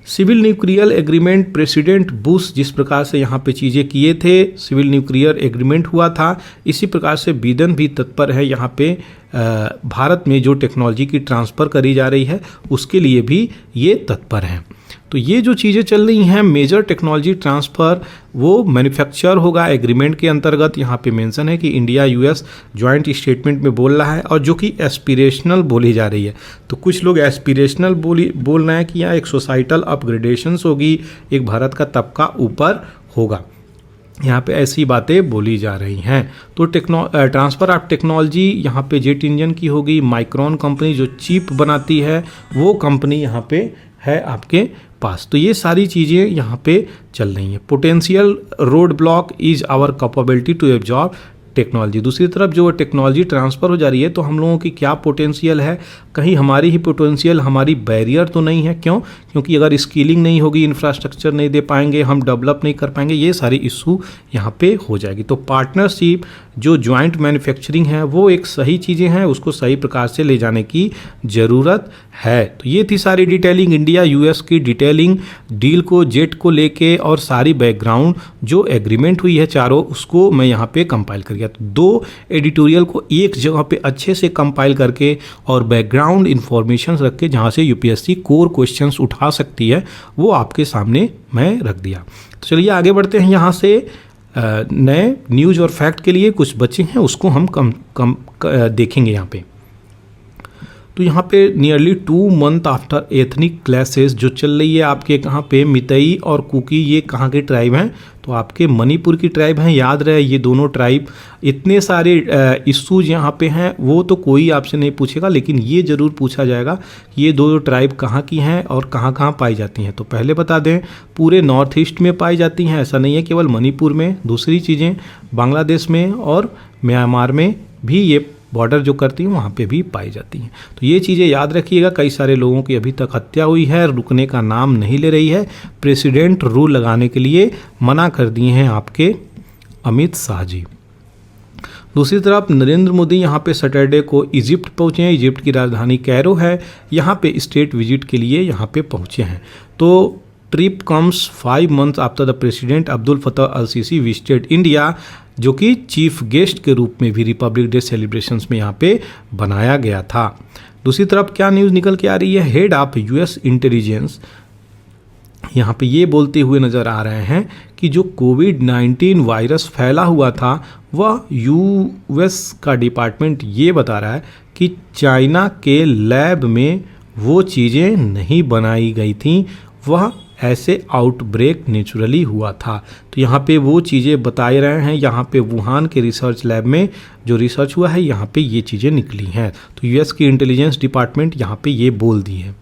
Civil nuclear agreement, president Bush जिस प्रकार से यहाँ पे चीज़ें किए थे, सिविल न्यूक्लियर एग्रीमेंट हुआ था, इसी प्रकार से बिडेन भी तत्पर है यहाँ पे भारत में जो टेक्नोलॉजी की ट्रांसफ़र करी जा रही है उसके लिए भी ये तत्पर हैं। तो ये जो चीज़ें चल रही हैं मेजर टेक्नोलॉजी ट्रांसफ़र, वो मैन्युफैक्चर होगा एग्रीमेंट के अंतर्गत। यहाँ पे मेंशन है कि इंडिया यूएस जॉइंट स्टेटमेंट में बोल रहा है, और जो कि एस्पिरेशनल बोली जा रही है। तो कुछ लोग एस्पिरेशनल बोल रहे हैं कि यहाँ एक सोसाइटल अपग्रेडेशंस होगी, एक भारत का तबका ऊपर होगा, यहाँ पे ऐसी बातें बोली जा रही हैं। तो ट्रांसफ़र ऑफ टेक्नोलॉजी यहाँ पे जेट इंजन की होगी। माइक्रॉन कंपनी जो चिप बनाती है वो कंपनी यहाँ पे है आपके पास। तो ये सारी चीज़ें यहाँ पे चल रही हैं। Potential road block is our capability to absorb technology. दूसरी तरफ जो टेक्नोलॉजी ट्रांसफ़र हो जा रही है तो हम लोगों की क्या पोटेंशियल है, कहीं हमारी ही पोटेंशियल हमारी बैरियर तो नहीं है। क्यों? क्योंकि अगर स्किलिंग नहीं होगी, इंफ्रास्ट्रक्चर नहीं दे पाएंगे, हम डेवलप नहीं कर पाएंगे, ये सारी इशू यहाँ पे हो जाएगी। तो पार्टनरशिप जो ज्वाइंट मैन्युफैक्चरिंग है वो एक सही चीज़ें हैं, उसको सही प्रकार से ले जाने की ज़रूरत है। तो ये थी सारी डिटेलिंग, इंडिया यूएस की डिटेलिंग, डील को, जेट को लेके, और सारी बैकग्राउंड जो एग्रीमेंट हुई है चारों, उसको मैं यहाँ पे कंपाइल कर गया। तो दो एडिटोरियल को एक जगह पे अच्छे से कंपाइल करके और बैकग्राउंड इन्फॉर्मेशन रख के जहाँ से यूपीएससी कोर क्वेश्चंस उठा सकती है वो आपके सामने मैं रख दिया। तो चलिए आगे बढ़ते हैं। यहाँ से नए न्यूज़ और फैक्ट के लिए कुछ बचे हैं, उसको हम देखेंगे यहाँ पे। तो यहाँ पे nearly 2 month after ethnic clashes जो चल रही है आपके कहाँ पे, मितई और कुकी, ये कहाँ के ट्राइब हैं? तो आपके मणिपुर की ट्राइब हैं। याद रहे ये दोनों ट्राइब, इतने सारे इश्यूज यहाँ पे हैं, वो तो कोई आपसे नहीं पूछेगा, लेकिन ये ज़रूर पूछा जाएगा कि ये दो ट्राइब कहाँ की हैं और कहाँ कहाँ पाई जाती हैं। तो पहले बता दें, पूरे नॉर्थ ईस्ट में पाई जाती हैं, ऐसा नहीं है केवल मणिपुर में। दूसरी चीज़ें बांग्लादेश में और म्यांमार में भी ये बॉर्डर जो करती हैं वहाँ पे भी पाई जाती हैं। तो ये चीज़ें याद रखिएगा। कई सारे लोगों की अभी तक हत्या हुई है, रुकने का नाम नहीं ले रही है। प्रेसिडेंट रूल लगाने के लिए मना कर दिए हैं आपके अमित शाह जी। दूसरी तरफ नरेंद्र मोदी यहाँ पे सैटरडे को इजिप्ट पहुँचे हैं। इजिप्ट की राजधानी कैरो है, यहाँ पे स्टेट विजिट के लिए यहाँ पे पहुँचे हैं। तो trip comes 5 months after the president Abdul फतह अल सीसी विजिटेड इंडिया, जो कि चीफ गेस्ट के रूप में भी रिपब्लिक डे सेलिब्रेशंस में यहाँ पे बनाया गया था। दूसरी तरफ क्या न्यूज़ निकल के आ रही है, हेड ऑफ यूएस इंटेलिजेंस यहाँ पे ये बोलते हुए नज़र आ रहे हैं कि जो कोविड-19 वायरस फैला हुआ था वह यूएस का डिपार्टमेंट ये बता रहा है कि चाइना के लैब में वो चीज़ें नहीं बनाई गई थी, वह ऐसे आउटब्रेक नेचुरली हुआ था। तो यहाँ पे वो चीज़ें बताए रहे हैं, यहाँ पे वुहान के रिसर्च लैब में जो रिसर्च हुआ है यहाँ पे ये चीज़ें निकली हैं। तो यूएस की इंटेलिजेंस डिपार्टमेंट यहाँ पे ये बोल दी है।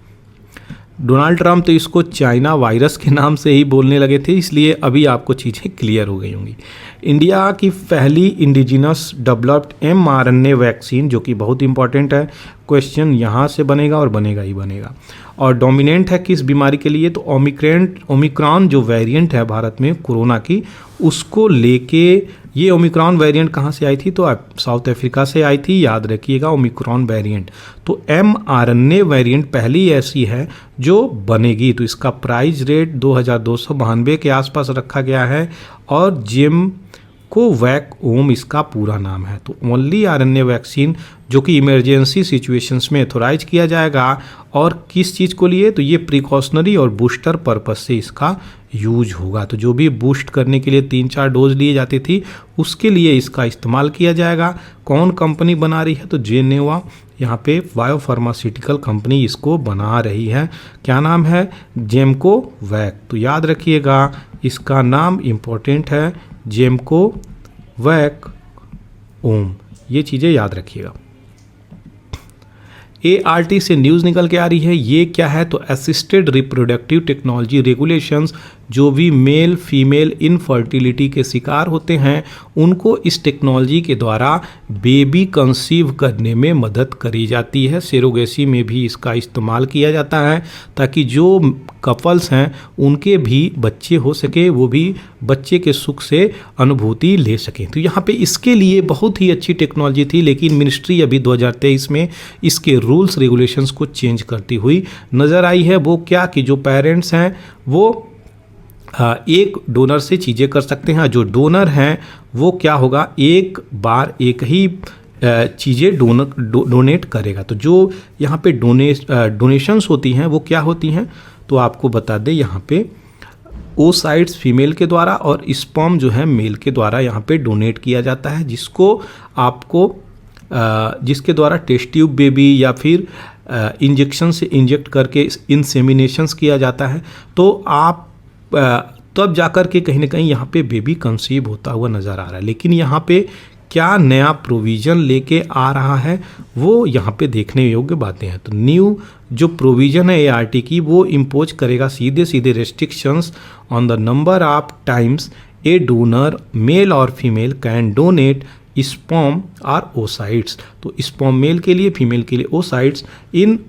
डोनाल्ड ट्रंप तो इसको चाइना वायरस के नाम से ही बोलने लगे थे, इसलिए अभी आपको चीज़ें क्लियर हो गई होंगी। इंडिया की पहली इंडिजिनस डेवलप्ड mRNA वैक्सीन, जो कि बहुत इंपॉर्टेंट है, क्वेश्चन यहाँ से बनेगा और बनेगा ही बनेगा। और डोमिनेंट है किस बीमारी के लिए? तो ओमिक्रॉन जो वेरिएंट है भारत में कोरोना की, उसको लेके, ये ओमिक्रॉन वेरिएंट कहाँ से आई थी? तो साउथ अफ्रीका से आई थी, याद रखिएगा ओमिक्रॉन वेरिएंट। तो mRNA वेरिएंट पहली ऐसी है जो बनेगी। तो इसका प्राइस रेट 2292 के आसपास रखा गया है, और जेमकोवैक ओम इसका पूरा नाम है। तो ओनली RNA वैक्सीन जो कि इमरजेंसी सिचुएशंस में एथोराइज किया जाएगा, और किस चीज़ को लिए? तो ये प्रिकॉशनरी और बूस्टर पर्पस से इसका यूज होगा। तो जो भी बूस्ट करने के लिए 3-4 डोज लिए जाती थी उसके लिए इसका इस्तेमाल किया जाएगा। कौन कंपनी बना रही है? तो जेनेवा, यहाँ पे बायोफार्मास्यूटिकल कंपनी इसको बना रही है। क्या नाम है? जेमकोवैक। तो याद रखिएगा इसका नाम इम्पोर्टेंट है, जेमकोवैक ओम, ये चीज़ें याद रखिएगा। ART से न्यूज़ निकल के आ रही है, ये क्या है? तो असिस्टेड रिप्रोडक्टिव टेक्नोलॉजी रेगुलेशंस। जो भी मेल फीमेल इनफर्टिलिटी के शिकार होते हैं उनको इस टेक्नोलॉजी के द्वारा बेबी कंसीव करने में मदद करी जाती है। सेरोगेसी में भी इसका इस्तेमाल किया जाता है ताकि जो कपल्स हैं उनके भी बच्चे हो सके, वो भी बच्चे के सुख से अनुभूति ले सकें। तो यहाँ पे इसके लिए बहुत ही अच्छी टेक्नोलॉजी थी, लेकिन मिनिस्ट्री अभी 2023 में इसके रूल्स रेगुलेशंस को चेंज करती हुई नज़र आई है। वो क्या कि जो पेरेंट्स हैं वो एक डोनर से चीज़ें कर सकते हैं। जो डोनर हैं वो क्या होगा, एक बार एक ही चीज़ें डोनेट करेगा। तो जो यहाँ पे डोनेशंस होती हैं वो क्या होती हैं, तो आपको बता दें यहाँ पे oocytes फीमेल के द्वारा और स्पर्म जो है मेल के द्वारा यहाँ पे डोनेट किया जाता है, जिसके द्वारा टेस्ट ट्यूब बेबी या फिर इंजेक्शन से इंजेक्ट करके इंसेमिनेशंस किया जाता है। तो आप तब जाकर के कहीं ना कहीं यहाँ पे बेबी कंसीव होता हुआ नज़र आ रहा है। लेकिन यहाँ पे क्या नया प्रोविज़न लेके आ रहा है वो यहाँ पे देखने योग्य बातें हैं। तो न्यू जो प्रोविज़न है ART की वो इम्पोज करेगा सीधे सीधे restrictions on the number of times a donor male और फीमेल कैन डोनेट स्पर्म और oocytes। तो स्पर्म मेल के लिए, फीमेल के लिए oocytes in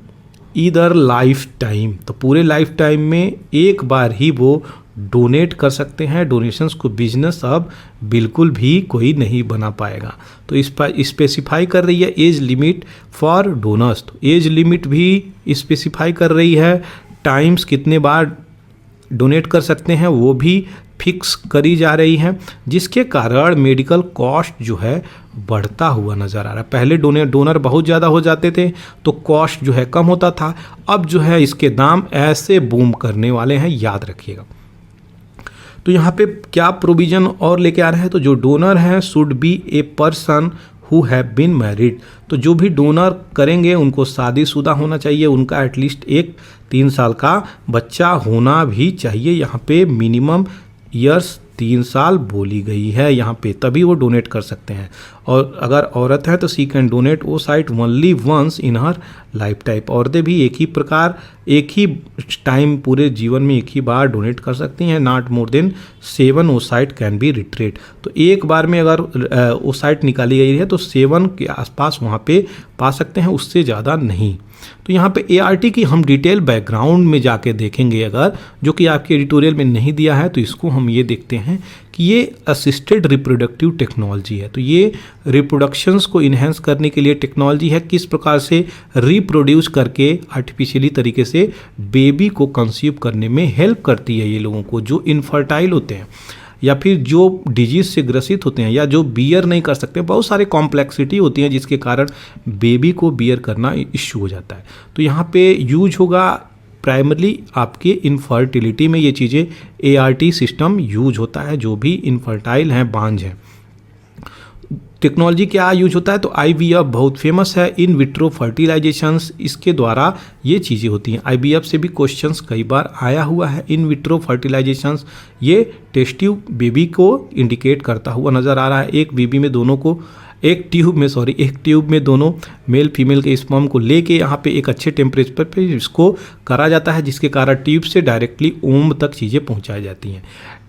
either lifetime. तो पूरे लाइफ टाइम में एक बार ही वो डोनेट कर सकते हैं। डोनेशंस को बिजनेस अब बिल्कुल भी कोई नहीं बना पाएगा। तो इस पर स्पेसिफाई कर रही है एज लिमिट फॉर डोनर्स। तो एज लिमिट भी स्पेसिफाई कर रही है, टाइम्स कितने बार डोनेट कर सकते हैं वो भी फिक्स करी जा रही है, जिसके कारण मेडिकल कॉस्ट जो है बढ़ता हुआ नज़र आ रहा है। पहले डोनर बहुत ज़्यादा हो जाते थे तो कॉस्ट जो है कम होता था, अब जो है इसके दाम ऐसे बूम करने वाले हैं, याद रखिएगा। तो यहाँ पे क्या प्रोविज़न और लेके आ रहे हैं, तो जो डोनर हैं should be a person who have been married. तो जो भी डोनर करेंगे उनको शादीशुदा होना चाहिए, उनका एटलीस्ट एक 3 साल का बच्चा होना भी चाहिए। यहाँ पे मिनिमम ईयर्स 3 साल बोली गई है यहाँ पे, तभी वो डोनेट कर सकते हैं। और अगर औरत है तो she can donate oocyte only once in her life type. औरतें भी एक ही टाइम पूरे जीवन में एक ही बार डोनेट कर सकती हैं। Not more than 7 oocyte can be retreat. तो एक बार में अगर oocyte निकाली गई है तो 7 के आसपास वहाँ पे पा सकते हैं, उससे ज़्यादा नहीं। तो यहाँ पे ART की हम डिटेल बैकग्राउंड में जाके देखेंगे अगर, जो कि आपके एडिटोरियल में नहीं दिया है, तो इसको हम ये देखते हैं कि ये असिस्टेड रिप्रोडक्टिव टेक्नोलॉजी है। तो ये रिप्रोडक्शंस को इन्हेंस करने के लिए टेक्नोलॉजी है, किस प्रकार से रिप्रोड्यूस करके आर्टिफिशियली तरीके से बेबी को कंसीव करने में हेल्प करती है ये लोगों को जो इनफर्टाइल होते हैं या फिर जो डिजीज़ से ग्रसित होते हैं या जो बियर नहीं कर सकते। बहुत सारे कॉम्प्लेक्सिटी होती हैं जिसके कारण बेबी को बियर करना इश्यू हो जाता है। तो यहाँ पे यूज होगा प्राइमरली आपके इनफर्टिलिटी में, ये चीज़ें ART सिस्टम यूज होता है। जो भी इनफर्टाइल हैं, बांझ हैं, टेक्नोलॉजी क्या यूज होता है, तो IVF बहुत फेमस है, इन विट्रो फर्टिलाइजेशंस, इसके द्वारा ये चीज़ें होती हैं। IVF से भी क्वेश्चंस कई बार आया हुआ है। इन विट्रो फर्टिलाइजेशंस ये टेस्ट ट्यूब बेबी को इंडिकेट करता हुआ नज़र आ रहा है। एक ट्यूब में दोनों मेल फीमेल के स्पर्म को लेके यहाँ पे एक अच्छे टेम्परेचर पे इसको करा जाता है, जिसके कारण ट्यूब से डायरेक्टली ओम तक चीज़ें पहुँचाई जाती हैं।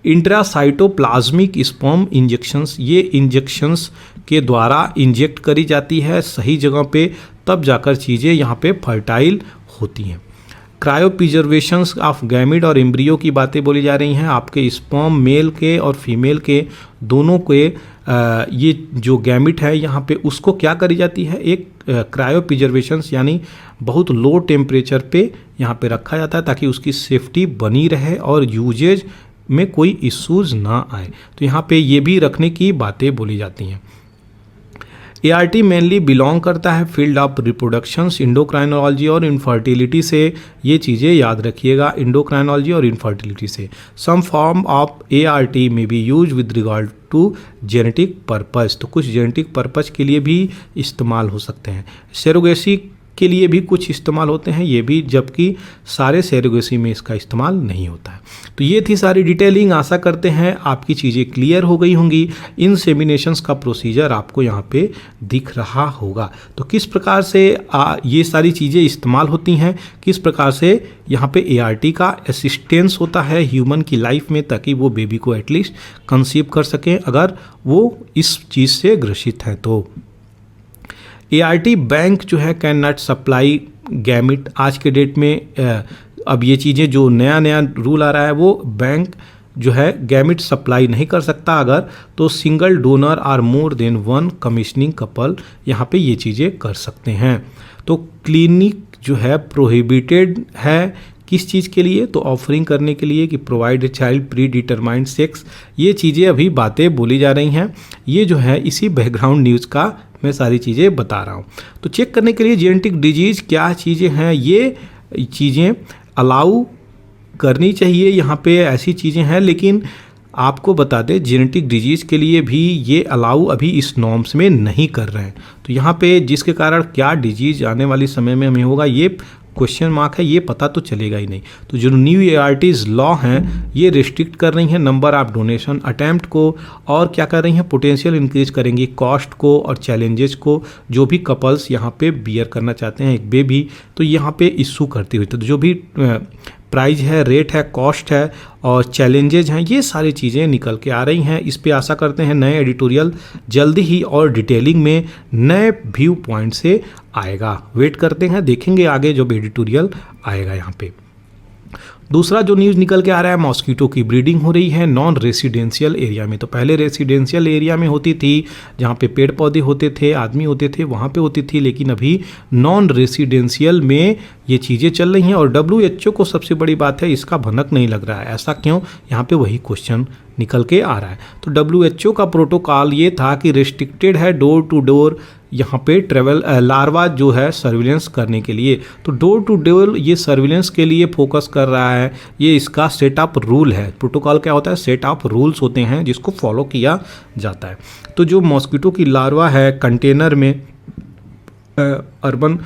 इंट्रासाइटोप्लाज्मिक स्पर्म इंजेक्शंस, ये इंजेक्शंस के द्वारा इंजेक्ट करी जाती है सही जगह पे, तब जाकर चीज़ें यहाँ पे फर्टाइल होती हैं। क्रायोप्रिजर्वेशंस ऑफ गैमिड और एम्ब्रियो की बातें बोली जा रही हैं। आपके स्पर्म मेल के और फीमेल के दोनों के ये जो गैमिट है यहाँ पे उसको क्या करी जाती है, एक क्रायोप्रिजर्वेशंस यानी बहुत लो टेम्परेचर पे यहाँ पे रखा जाता है ताकि उसकी सेफ्टी बनी रहे और यूजेज में कोई इश्यूज ना आए। तो यहाँ पे ये भी रखने की बातें बोली जाती हैं। ART मेनली बिलोंग करता है फील्ड ऑफ रिप्रोडक्शंस, इंडोक्राइनोलॉजी और इनफर्टिलिटी से। ये चीज़ें याद रखिएगा, इंडोक्राइनोलॉजी और इनफर्टिलिटी से। सम फॉर्म ऑफ ART में be use with regard to genetic purpose, तो कुछ जेनेटिक पर्पस के लिए भी इस्तेमाल हो सकते हैं। सेरोगेसी के लिए भी कुछ इस्तेमाल होते हैं, ये भी, जबकि सारे सेरोगेसी में इसका इस्तेमाल नहीं होता है। तो ये थी सारी डिटेलिंग। आशा करते हैं आपकी चीज़ें क्लियर हो गई होंगी। इंसेमिनेशंस का प्रोसीजर आपको यहाँ पे दिख रहा होगा। तो किस प्रकार से ये सारी चीज़ें इस्तेमाल होती हैं, किस प्रकार से यहाँ पे ART का असिस्टेंस होता है ह्यूमन की लाइफ में, ताकि वो बेबी को एटलीस्ट कंसीव कर सकें अगर वो इस चीज़ से ग्रसित हैं। तो ART बैंक जो है कैन नॉट सप्लाई गैमिट। आज के डेट में अब ये चीज़ें जो नया रूल आ रहा है, वो बैंक जो है गैमिट सप्लाई नहीं कर सकता अगर तो सिंगल डोनर और more than one commissioning couple यहाँ पे ये चीज़ें कर सकते हैं। तो क्लिनिक जो है प्रोहिबिटेड है किस चीज़ के लिए, तो ऑफरिंग करने के लिए कि provide a child pre determined sex. ये चीज़ें अभी बातें बोली जा रही हैं, ये जो है इसी बैकग्राउंड न्यूज़ का मैं सारी चीज़ें बता रहा हूँ। तो चेक करने के लिए जेनेटिक डिजीज़ क्या चीज़ें हैं, ये चीज़ें अलाउ करनी चाहिए। यहाँ पे ऐसी चीज़ें हैं, लेकिन आपको बता दें जेनेटिक डिजीज़ के लिए भी ये अलाउ अभी इस नॉर्म्स में नहीं कर रहे हैं। तो यहाँ पे जिसके कारण क्या डिजीज़ आने वाले समय में हमें होगा, ये क्वेश्चन मार्क है, ये पता तो चलेगा ही नहीं। तो जो न्यू ARTs लॉ हैं ये रिस्ट्रिक्ट कर रही हैं नंबर ऑफ डोनेशन अटैम्प्ट को, और क्या कर रही हैं, पोटेंशियल इंक्रीज करेंगी कॉस्ट को और चैलेंजेस को, जो भी कपल्स यहाँ पे बियर करना चाहते हैं एक बेबी, तो यहाँ पे इशू करती हुई। तो जो भी प्राइस है, रेट है, कॉस्ट है और चैलेंजेज हैं, ये सारी चीज़ें निकल के आ रही हैं। इस पे आशा करते हैं नए एडिटोरियल जल्दी ही और डिटेलिंग में नए व्यू पॉइंट से आएगा। वेट करते हैं, देखेंगे आगे जो भी एडिटोरियल आएगा यहाँ पे। दूसरा जो न्यूज़ निकल के आ रहा है, मॉस्किटो की ब्रीडिंग हो रही है नॉन रेसिडेंशियल एरिया में। तो पहले रेसिडेंशियल एरिया में होती थी, जहाँ पे पेड़ पौधे होते थे, आदमी होते थे, वहाँ पे होती थी, लेकिन अभी नॉन रेसिडेंशियल में ये चीज़ें चल रही हैं। और WHO को सबसे बड़ी बात है, इसका भनक नहीं लग रहा है। ऐसा क्यों, यहाँ पे वही क्वेश्चन निकल के आ रहा है। तो WHO का प्रोटोकॉल ये था कि रिस्ट्रिक्टेड है डोर टू डोर यहाँ पे ट्रेवल लार्वा जो है सर्विलेंस करने के लिए। तो डोर टू डोर ये सर्विलेंस के लिए फोकस कर रहा है, ये इसका सेट अप रूल है। प्रोटोकॉल क्या होता है, सेट अप रूल्स होते हैं जिसको फॉलो किया जाता है। तो जो मॉस्किटो की लार्वा है कंटेनर में अर्बन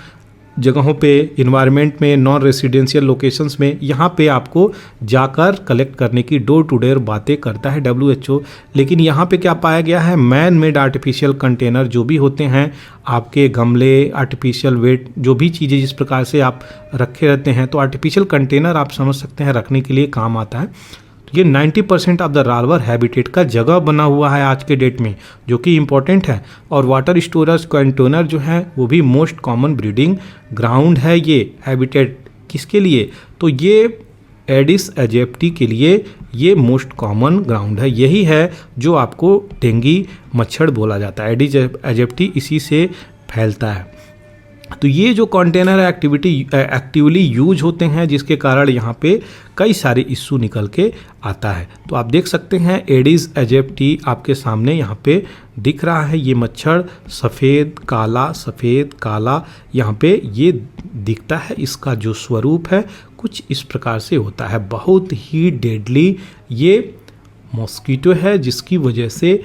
जगहों पे, इन्वायरमेंट में, नॉन रेसिडेंशियल लोकेशंस में, यहाँ पे आपको जाकर कलेक्ट करने की डोर टू डोर बातें करता है WHO। लेकिन यहाँ पे क्या पाया गया है, मैन मेड आर्टिफिशियल कंटेनर जो भी होते हैं, आपके गमले, आर्टिफिशियल वेट, जो भी चीज़ें जिस प्रकार से आप रखे रहते हैं, तो आर्टिफिशियल कंटेनर आप समझ सकते हैं रखने के लिए काम आता है। ये 90% ऑफ द लार्वर हैबिटेट का जगह बना हुआ है आज के डेट में, जो कि इम्पॉर्टेंट है। और वाटर स्टोरेज कंटेनर जो है वो भी मोस्ट कॉमन ब्रीडिंग ग्राउंड है। ये हैबिटेट किसके लिए, तो ये एडिस एजिप्टी के लिए ये मोस्ट कॉमन ग्राउंड है। यही है जो आपको डेंगू मच्छर बोला जाता है, एडिस एजिप्टी इसी से फैलता है। तो ये जो कंटेनर एक्टिवली यूज होते हैं, जिसके कारण यहाँ पे कई सारे इशू निकल के आता है। तो आप देख सकते हैं एडिस एजिप्टी आपके सामने यहाँ पे दिख रहा है। ये मच्छर सफ़ेद काला यहाँ पे ये दिखता है। इसका जो स्वरूप है कुछ इस प्रकार से होता है, बहुत ही डेडली ये मॉस्किटो है, जिसकी वजह से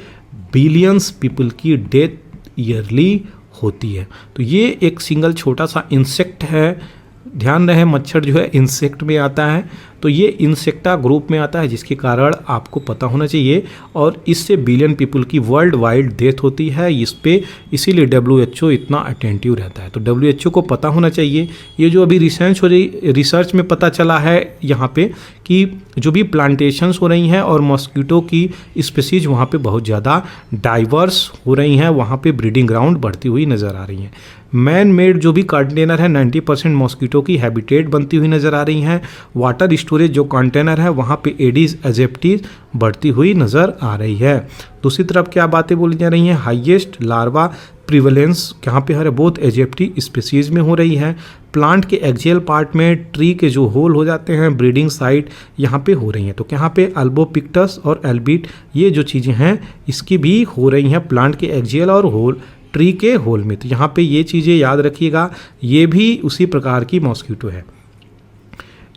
बिलियंस पीपल की डेथ ईयरली होती है। तो ये एक सिंगल छोटा सा इंसेक्ट है, ध्यान रहे मच्छर जो है इंसेक्ट में आता है, तो ये इंसेक्टा ग्रुप में आता है, जिसके कारण आपको पता होना चाहिए। और इससे बिलियन पीपल की वर्ल्ड वाइड डेथ होती है इस पे, इसीलिए WHO इतना अटेंटिव रहता है। तो WHO को पता होना चाहिए। ये जो अभी रिसर्च में पता चला है यहाँ पे कि जो भी प्लांटेशंस हो रही हैं और मॉस्किटो की स्पीसीज वहाँ पे बहुत ज़्यादा डाइवर्स हो रही हैं, वहाँ पे ब्रीडिंग ग्राउंड बढ़ती हुई नज़र आ रही हैं। मैन मेड जो भी कंटेनर है 90% मॉस्किटो की हैबिटेट बनती हुई नज़र आ रही हैं। वाटर स्टोरेज जो कंटेनर है वहाँ पे एडिस एजिप्टी बढ़ती हुई नज़र आ रही है। दूसरी तरफ क्या बातें बोली जा रही हैं, हाईएस्ट लार्वा प्रिवेलेंस यहाँ पे हर बोथ एजिप्टी स्पीसीज में हो रही है। प्लांट के एक्सियल पार्ट में ट्री के जो होल हो जाते हैं, ब्रीडिंग साइट यहाँ पे हो रही हैं। तो यहाँ पे अल्बोपिक्टस और एल्बिट ये जो चीज़ें हैं इसकी भी हो रही हैं प्लांट के एक्सियल और होल, ट्री के होल में। तो यहाँ पे ये चीज़ें याद रखिएगा, ये भी उसी प्रकार की मॉस्किटो है।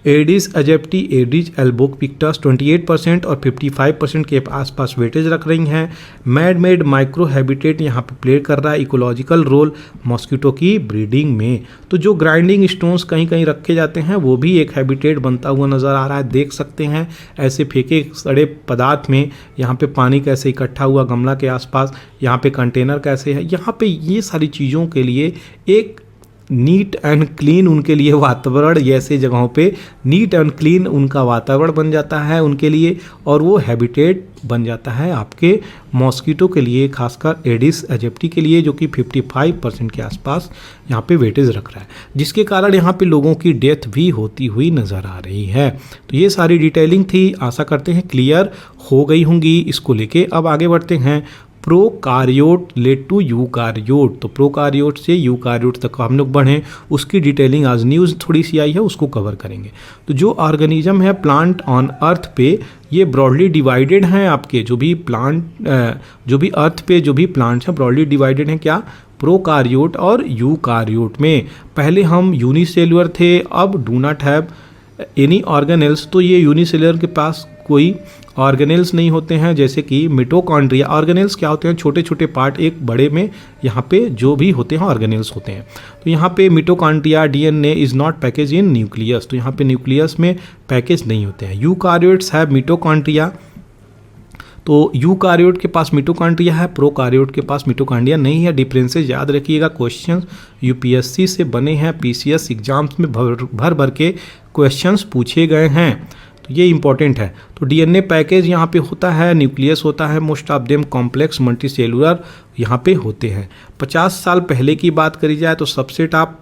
एडिस एजिप्टी, एडिस एल्बोपिक्टस 28% और 55% के आसपास वेटेज रख रही हैं। मैड मेड माइक्रो हैबिटेट यहाँ पे प्ले कर रहा है इकोलॉजिकल रोल मॉस्किटो की ब्रीडिंग में। तो जो ग्राइंडिंग स्टोन्स कहीं कहीं रखे जाते हैं वो भी एक हैबिटेट बनता हुआ नज़र आ रहा है। देख सकते हैं ऐसे फेंके सड़े पदार्थ में यहाँ पे पानी कैसे इकट्ठा हुआ गमला के आसपास, यहाँ पे कंटेनर कैसे है, यहाँ पे ये सारी चीज़ों के लिए एक नीट एंड क्लीन उनके लिए वातावरण, ऐसे जगहों पे नीट एंड क्लीन उनका वातावरण बन जाता है उनके लिए, और वो हैबिटेट बन जाता है आपके मॉस्किटो के लिए, खासकर एडिस एजिप्टी के लिए, जो कि 55% के आसपास यहाँ पे वेटेज रख रहा है, जिसके कारण यहाँ पे लोगों की डेथ भी होती हुई नज़र आ रही है। तो ये सारी डिटेलिंग थी, आशा करते हैं क्लियर हो गई होंगी इसको लेके। अब आगे बढ़ते हैं। प्रोकारियोट लेड टू यूकारियोट, तो प्रोकारियोट से यूकारियोट तक हम लोग बढ़ें, उसकी डिटेलिंग आज न्यूज़ थोड़ी सी आई है उसको कवर करेंगे। तो जो ऑर्गेनिज्म है प्लांट ऑन अर्थ पे, ये ब्रॉडली डिवाइडेड हैं। आपके जो भी अर्थ पे जो भी प्लांट्स हैं ब्रॉडली डिवाइडेड हैं क्या, प्रोकारियोट और यूकारियोट में। पहले हम यूनिसेलुलर थे, अब do not have any organelles, तो ये यूनिसेलुलर के पास कोई ऑर्गेनेल्स नहीं होते हैं, जैसे कि मिटोकॉन्ड्रिया। ऑर्गेनेल्स क्या होते हैं, छोटे छोटे पार्ट एक बड़े में यहाँ पे जो भी होते हैं ऑर्गेनेल्स होते हैं। तो यहाँ पे mitochondria DNA is not package in nucleus, तो यहाँ पे न्यूक्लियस में पैकेज नहीं होते हैं। यूकारियोट्स हैव मिटोकॉन्ड्रिया, तो यूकारियोट के पास मिटोकॉन्ड्रिया है, प्रोकारियोट के पास मिटोकॉन्ड्रिया नहीं है। डिफरेंसेस याद रखिएगा, क्वेश्चन यूपीएससी से बने हैं, पीसीएस एग्जाम्स में भर भर के क्वेश्चंस पूछे गए हैं, तो ये इंपॉर्टेंट है। तो डीएनए पैकेज यहाँ पे होता है, न्यूक्लियस होता है, most of them complex multicellular यहाँ पे होते हैं। 50 साल पहले की बात करी जाए तो सबसे टॉप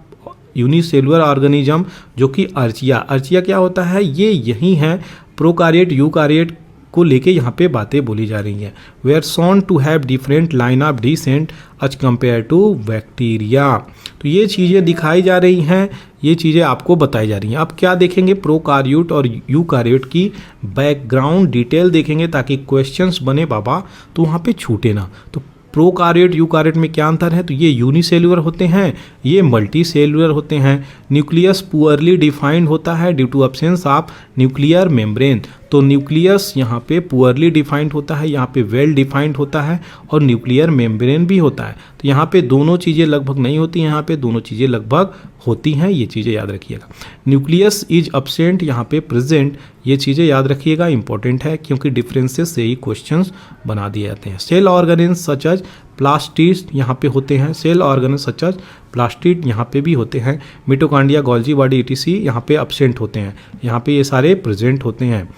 यूनिसेलुलर ऑर्गेनिज्म जो कि अर्चिया क्या होता है, ये यही है। प्रोकारियोट यूकारियोट को लेके यहाँ पे बातें बोली जा रही हैं। They are shown to have different line of descent as compare to bacteria, तो ये चीज़ें दिखाई जा रही हैं, ये चीज़ें आपको बताई जा रही हैं। अब क्या देखेंगे, प्रोकारियोट और यूकारियोट की बैकग्राउंड डिटेल देखेंगे ताकि क्वेश्चंस बने बाबा तो वहाँ पे छूटे ना। तो प्रोकारियोट यूकारियोट में क्या अंतर है, तो ये यूनिसेलुलर होते हैं, ये मल्टीसेलुलर होते हैं। न्यूक्लियस पुअरली डिफाइंड होता है due to absence of nuclear membrane, तो न्यूक्लियस यहाँ पे पुअरली डिफाइंड होता है, यहाँ पे वेल डिफाइंड होता है, और न्यूक्लियर मेम्ब्रेन भी होता है। तो यहाँ पे दोनों चीज़ें लगभग नहीं होती हैं, यहाँ पे दोनों चीज़ें लगभग होती हैं, ये चीज़ें याद रखिएगा। न्यूक्लियस इज अब्सेंट, यहाँ पे प्रेजेंट, ये चीज़ें याद रखिएगा, इंपॉर्टेंट है क्योंकि डिफरेंसेस से ही क्वेश्चंस बना दिए जाते हैं। Cell organelles such as plastid यहाँ पे होते हैं, cell organelles such as plastid यहाँ पे भी होते हैं। मिटोकॉन्ड्रिया, गोल्जी बॉडी ETC यहाँ पे अब्सेंट होते हैं, यहाँ पे ये सारे प्रेजेंट होते हैं।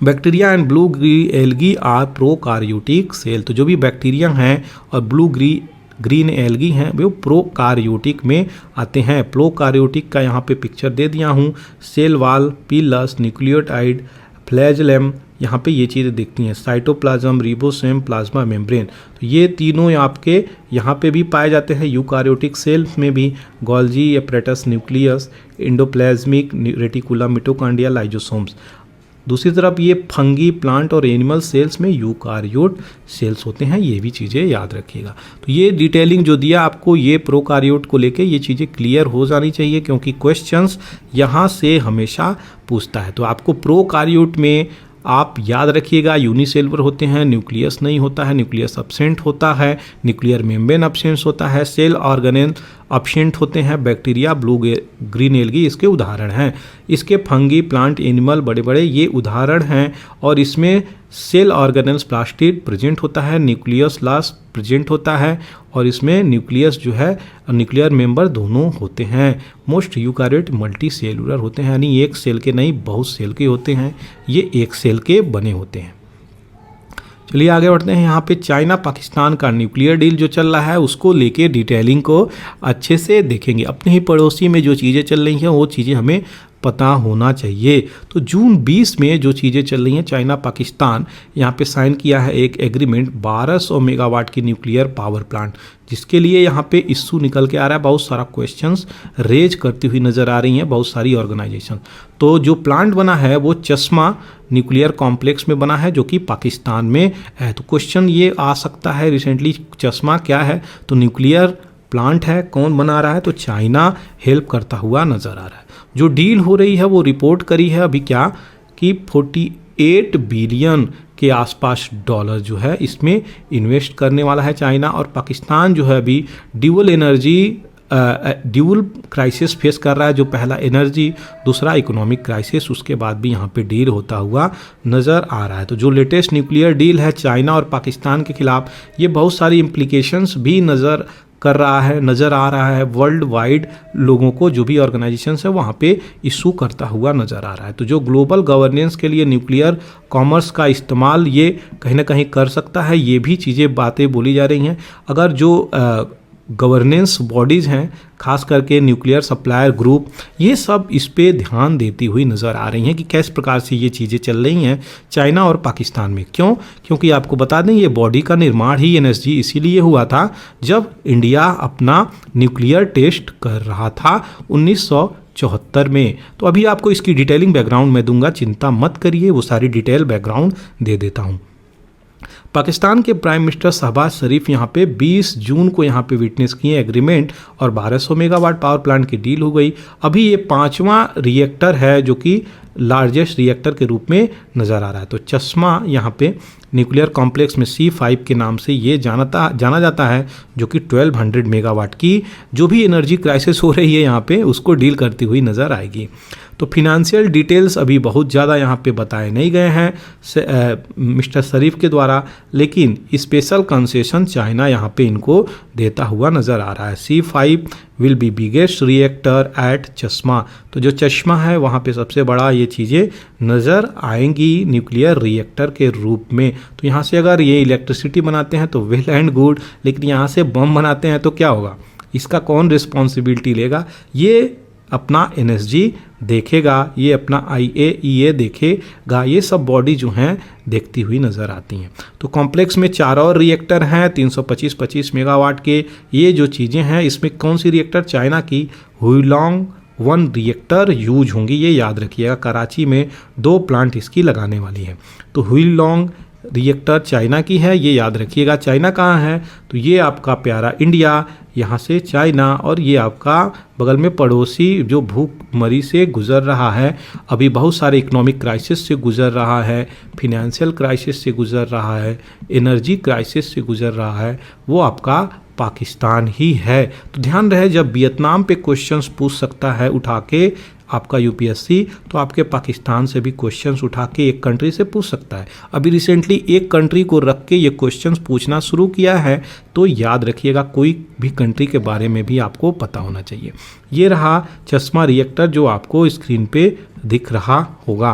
Bacteria and blue algae are prokaryotic cell, तो जो भी बैक्टीरिया हैं और ब्लू ग्रीन एल्गी हैं वो प्रोकारियोटिक में आते हैं। प्रोकारियोटिक का यहाँ पे पिक्चर दे दिया हूँ, सेल वाल, पीलस, न्यूक्लियोटाइड, फ्लैजेलम, यहाँ पे ये चीज़ें दिखती हैं। साइटोप्लाज्म, रिबोसोम, प्लाज्मा मेम्ब्रेन, तो ये तीनों आपके यहाँ पे भी पाए जाते हैं। यूकारियोटिक सेल्स में भी golgi apparatus, nucleus, endoplasmic reticulum, mitochondria, lysosomes. दूसरी तरफ ये फंगी, प्लांट और एनिमल सेल्स में यूकारियोट सेल्स होते हैं, ये भी चीज़ें याद रखिएगा। तो ये डिटेलिंग जो दिया आपको ये प्रोकारियोट को लेके ये चीज़ें क्लियर हो जानी चाहिए क्योंकि क्वेश्चंस यहाँ से हमेशा पूछता है। तो आपको प्रोकारियोट में आप याद रखिएगा यूनिसेलुलर होते हैं, न्यूक्लियस नहीं होता है, न्यूक्लियस अब्सेंट होता है, न्यूक्लियर मेम्ब्रेन अब्सेंट होता है, सेल ऑर्गेनेल अब्सेंट होते हैं। बैक्टीरिया, ब्लू ग्रीन एल्गी इसके उदाहरण हैं। इसके फंगी, प्लांट, एनिमल बड़े बड़े ये उदाहरण हैं, और इसमें सेल ऑर्गेनेल्स प्लास्टिड प्रेजेंट होता है, न्यूक्लियस लास्ट प्रेजेंट होता है, और इसमें न्यूक्लियस जो है न्यूक्लियर मेंबर दोनों होते हैं। मोस्ट यूकारियोट मल्टी सेलुलर होते हैं, यानी एक सेल के नहीं बहुत सेल के होते हैं, ये एक सेल के बने होते हैं। चलिए आगे बढ़ते हैं। यहाँ पे चाइना पाकिस्तान का न्यूक्लियर डील जो चल रहा है उसको लेके डिटेलिंग को अच्छे से देखेंगे। अपने ही पड़ोसी में जो चीज़ें चल रही हैं वो चीज़ें हमें पता होना चाहिए। तो जून 20 में जो चीज़ें चल रही हैं, चाइना पाकिस्तान यहाँ पे साइन किया है एक एग्रीमेंट 1200 मेगावाट की न्यूक्लियर पावर प्लांट, जिसके लिए यहाँ पे इशू निकल के आ रहा है। बहुत सारा क्वेश्चंस रेज करती हुई नज़र आ रही हैं बहुत सारी ऑर्गेनाइजेशन। तो जो प्लांट बना है वो चश्मा न्यूक्लियर कॉम्प्लेक्स में बना है जो कि पाकिस्तान में है। तो क्वेश्चन ये आ सकता है रिसेंटली, चश्मा क्या है, तो न्यूक्लियर प्लांट है, कौन बना रहा है, तो चाइना हेल्प करता हुआ नज़र आ रहा है। जो डील हो रही है वो रिपोर्ट करी है अभी क्या कि 48 बिलियन के आसपास डॉलर जो है इसमें इन्वेस्ट करने वाला है चाइना। और पाकिस्तान जो है अभी ड्यूल क्राइसिस फेस कर रहा है, जो पहला एनर्जी, दूसरा इकोनॉमिक क्राइसिस, उसके बाद भी यहाँ पे डील होता हुआ नज़र आ रहा है। तो जो लेटेस्ट न्यूक्लियर डील है चाइना और पाकिस्तान के खिलाफ, ये बहुत सारी इम्प्लीकेशंस भी नज़र आ रहा है वर्ल्ड वाइड लोगों को, जो भी ऑर्गेनाइजेशंस है वहाँ पे इशू करता हुआ नज़र आ रहा है। तो जो ग्लोबल गवर्नेंस के लिए न्यूक्लियर कॉमर्स का इस्तेमाल ये कहीं ना कहीं कर सकता है, ये भी चीज़ें बातें बोली जा रही हैं। अगर जो गवर्नेंस बॉडीज़ हैं, खास करके न्यूक्लियर सप्लायर ग्रुप, ये सब इस पे ध्यान देती हुई नज़र आ रही हैं कि किस प्रकार से ये चीज़ें चल रही हैं चाइना और पाकिस्तान में। क्योंकि आपको बता दें ये बॉडी का निर्माण ही एनएसजी इसीलिए हुआ था जब इंडिया अपना न्यूक्लियर टेस्ट कर रहा था 1974 में। तो अभी आपको इसकी डिटेलिंग बैकग्राउंड मैं दूंगा, चिंता मत करिए, वो सारी डिटेल बैकग्राउंड दे देता हूँ। पाकिस्तान के प्राइम मिनिस्टर शहबाज शरीफ यहाँ पे 20 जून को यहाँ पे विटनेस किए एग्रीमेंट और 1200 मेगावाट पावर प्लांट की डील हो गई। अभी ये 5वां रिएक्टर है जो कि लार्जेस्ट रिएक्टर के रूप में नज़र आ रहा है। तो चश्मा यहाँ पे न्यूक्लियर कॉम्प्लेक्स में C5 के नाम से ये जाना जाता है, जो कि 1200 मेगावाट की जो भी एनर्जी क्राइसिस हो रही है यहाँ पे उसको डील करती हुई नज़र आएगी। तो फिनेंशियल डिटेल्स अभी बहुत ज़्यादा यहाँ पे बताए नहीं गए हैं मिस्टर शरीफ के द्वारा, लेकिन स्पेशल कंसेशन चाइना यहाँ पे इनको देता हुआ नज़र आ रहा है। C5 will be biggest reactor at Chashma, तो जो चश्मा है वहाँ पे सबसे बड़ा ये चीज़ें नज़र आएंगी न्यूक्लियर रिएक्टर के रूप में। तो यहाँ से अगर ये इलेक्ट्रिसिटी बनाते हैं तो वेल एंड गुड, लेकिन यहाँ से बम बनाते हैं तो क्या होगा, इसका कौन रिस्पॉन्सिबिलिटी लेगा? ये अपना एनएसजी देखेगा, ये अपना IAEA देखेगा, ये सब बॉडी जो हैं देखती हुई नज़र आती हैं। तो कॉम्प्लेक्स में 4 और रिएक्टर हैं 325 मेगावाट के। ये जो चीज़ें हैं इसमें कौन सी रिएक्टर, चाइना की हुइलोंग 1 रिएक्टर यूज होंगी, ये याद रखिएगा। कराची में 2 प्लांट इसकी लगाने वाली है। तो हुइलोंग रिएक्टर चाइना की है, ये याद रखिएगा। चाइना कहाँ है, तो ये आपका प्यारा इंडिया, यहाँ से चाइना, और ये आपका बगल में पड़ोसी जो भूखमरी से गुजर रहा है, अभी बहुत सारे इकोनॉमिक क्राइसिस से गुजर रहा है, फिनेंशियल क्राइसिस से गुजर रहा है, एनर्जी क्राइसिस से गुजर रहा है, वो आपका पाकिस्तान ही है। तो ध्यान रहे जब वियतनाम पे क्वेश्चंस पूछ सकता है उठा के आपका यूपीएससी, तो आपके पाकिस्तान से भी क्वेश्चंस उठा के एक कंट्री से पूछ सकता है। अभी रिसेंटली एक कंट्री को रख के ये क्वेश्चंस पूछना शुरू किया है, तो याद रखिएगा कोई भी कंट्री के बारे में भी आपको पता होना चाहिए। ये रहा चश्मा रिएक्टर जो आपको स्क्रीन पे दिख रहा होगा।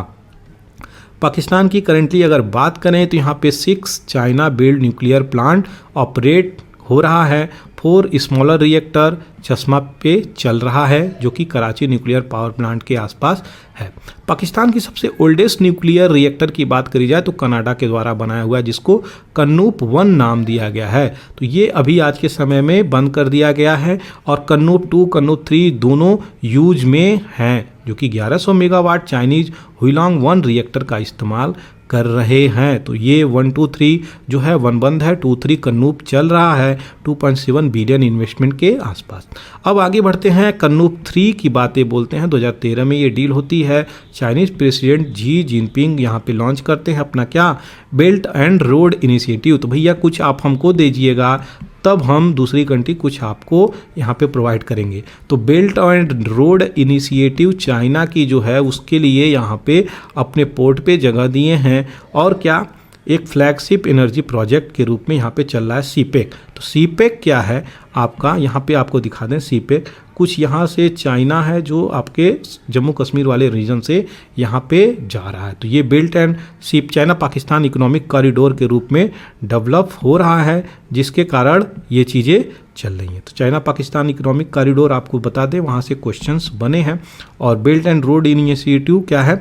पाकिस्तान की करेंटली अगर बात करें तो यहाँ पे 6 China build nuclear plant operate हो रहा है। 4 स्मॉलर रिएक्टर चश्मा पे चल रहा है जो कि कराची न्यूक्लियर पावर प्लांट के आसपास है। पाकिस्तान की सबसे ओल्डेस्ट न्यूक्लियर रिएक्टर की बात करी जाए तो कनाडा के द्वारा बनाया हुआ है, जिसको कन्नूप 1 नाम दिया गया है। तो ये अभी आज के समय में बंद कर दिया गया है और कन्नूप 2 कन्नूप 3 दोनों यूज में हैं, जो कि 1100 मेगावाट चाइनीज हुइलोंग 1 रिएक्टर का इस्तेमाल कर रहे हैं। तो ये 1, 2, 3 जो है 1 बंद है, 2, 3 कन्नूप चल रहा है 2.7 बिलियन इन्वेस्टमेंट के आसपास। अब आगे बढ़ते हैं, कन्नूप 3 की बातें बोलते हैं। 2013 में ये डील होती है। चाइनीज प्रेसिडेंट जी जिनपिंग यहाँ पे लॉन्च करते हैं अपना क्या, बेल्ट एंड रोड इनिशिएटिव। तो भैया कुछ आप हमको दीजिएगा तब हम दूसरी कंट्री कुछ आपको यहाँ पे प्रोवाइड करेंगे। तो belt and road initiative China की जो है उसके लिए यहाँ पे अपने पोर्ट पे जगह दिए हैं, और क्या एक फ्लैगशिप एनर्जी प्रोजेक्ट के रूप में यहाँ पे चल रहा है सीपेक। तो सीपेक क्या है आपका, यहाँ पे आपको दिखा दें। सीपेक कुछ यहाँ से चाइना है जो आपके जम्मू कश्मीर वाले रीजन से यहाँ पे जा रहा है। तो ये बेल्ट एंड सीप चाइना पाकिस्तान इकोनॉमिक कॉरिडोर के रूप में डेवलप हो रहा है, जिसके कारण ये चीज़ें चल रही हैं। तो चाइना पाकिस्तान इकोनॉमिक कॉरिडोर आपको बता दें वहाँ से क्वेश्चंस बने हैं। और बेल्ट एंड रोड इनिशिएटिव क्या है,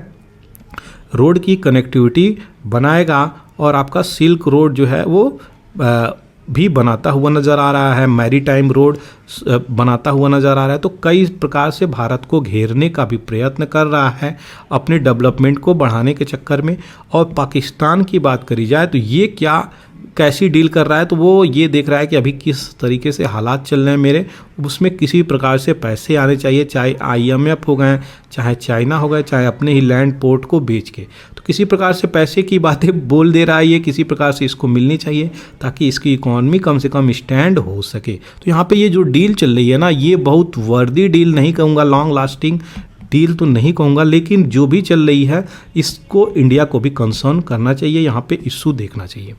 रोड की कनेक्टिविटी बनाएगा और आपका सिल्क रोड जो है वो भी बनाता हुआ नज़र आ रहा है, मैरीटाइम रोड बनाता हुआ नज़र आ रहा है। तो कई प्रकार से भारत को घेरने का भी प्रयत्न कर रहा है अपने डेवलपमेंट को बढ़ाने के चक्कर में। और पाकिस्तान की बात करी जाए तो ये क्या कैसी डील कर रहा है, तो वो ये देख रहा है कि अभी किस तरीके से हालात चल रहे हैं मेरे, उसमें किसी प्रकार से पैसे आने चाहिए, चाहे IMF हो गए, चाहे चाइना हो गए, चाहे अपने ही लैंड पोर्ट को बेच के। तो किसी प्रकार से पैसे की बातें बोल दे रहा है ये, किसी प्रकार से इसको मिलनी चाहिए ताकि इसकी इकोनॉमी कम से कम स्टैंड हो सके। तो यहाँ पे ये जो डील चल रही है ना, ये बहुत वर्दी डील नहीं कहूँगा, लॉन्ग लास्टिंग डील तो नहीं कहूँगा, लेकिन जो भी चल रही है इसको इंडिया को भी कंसर्न करना चाहिए, यहाँ पे इशू देखना चाहिए।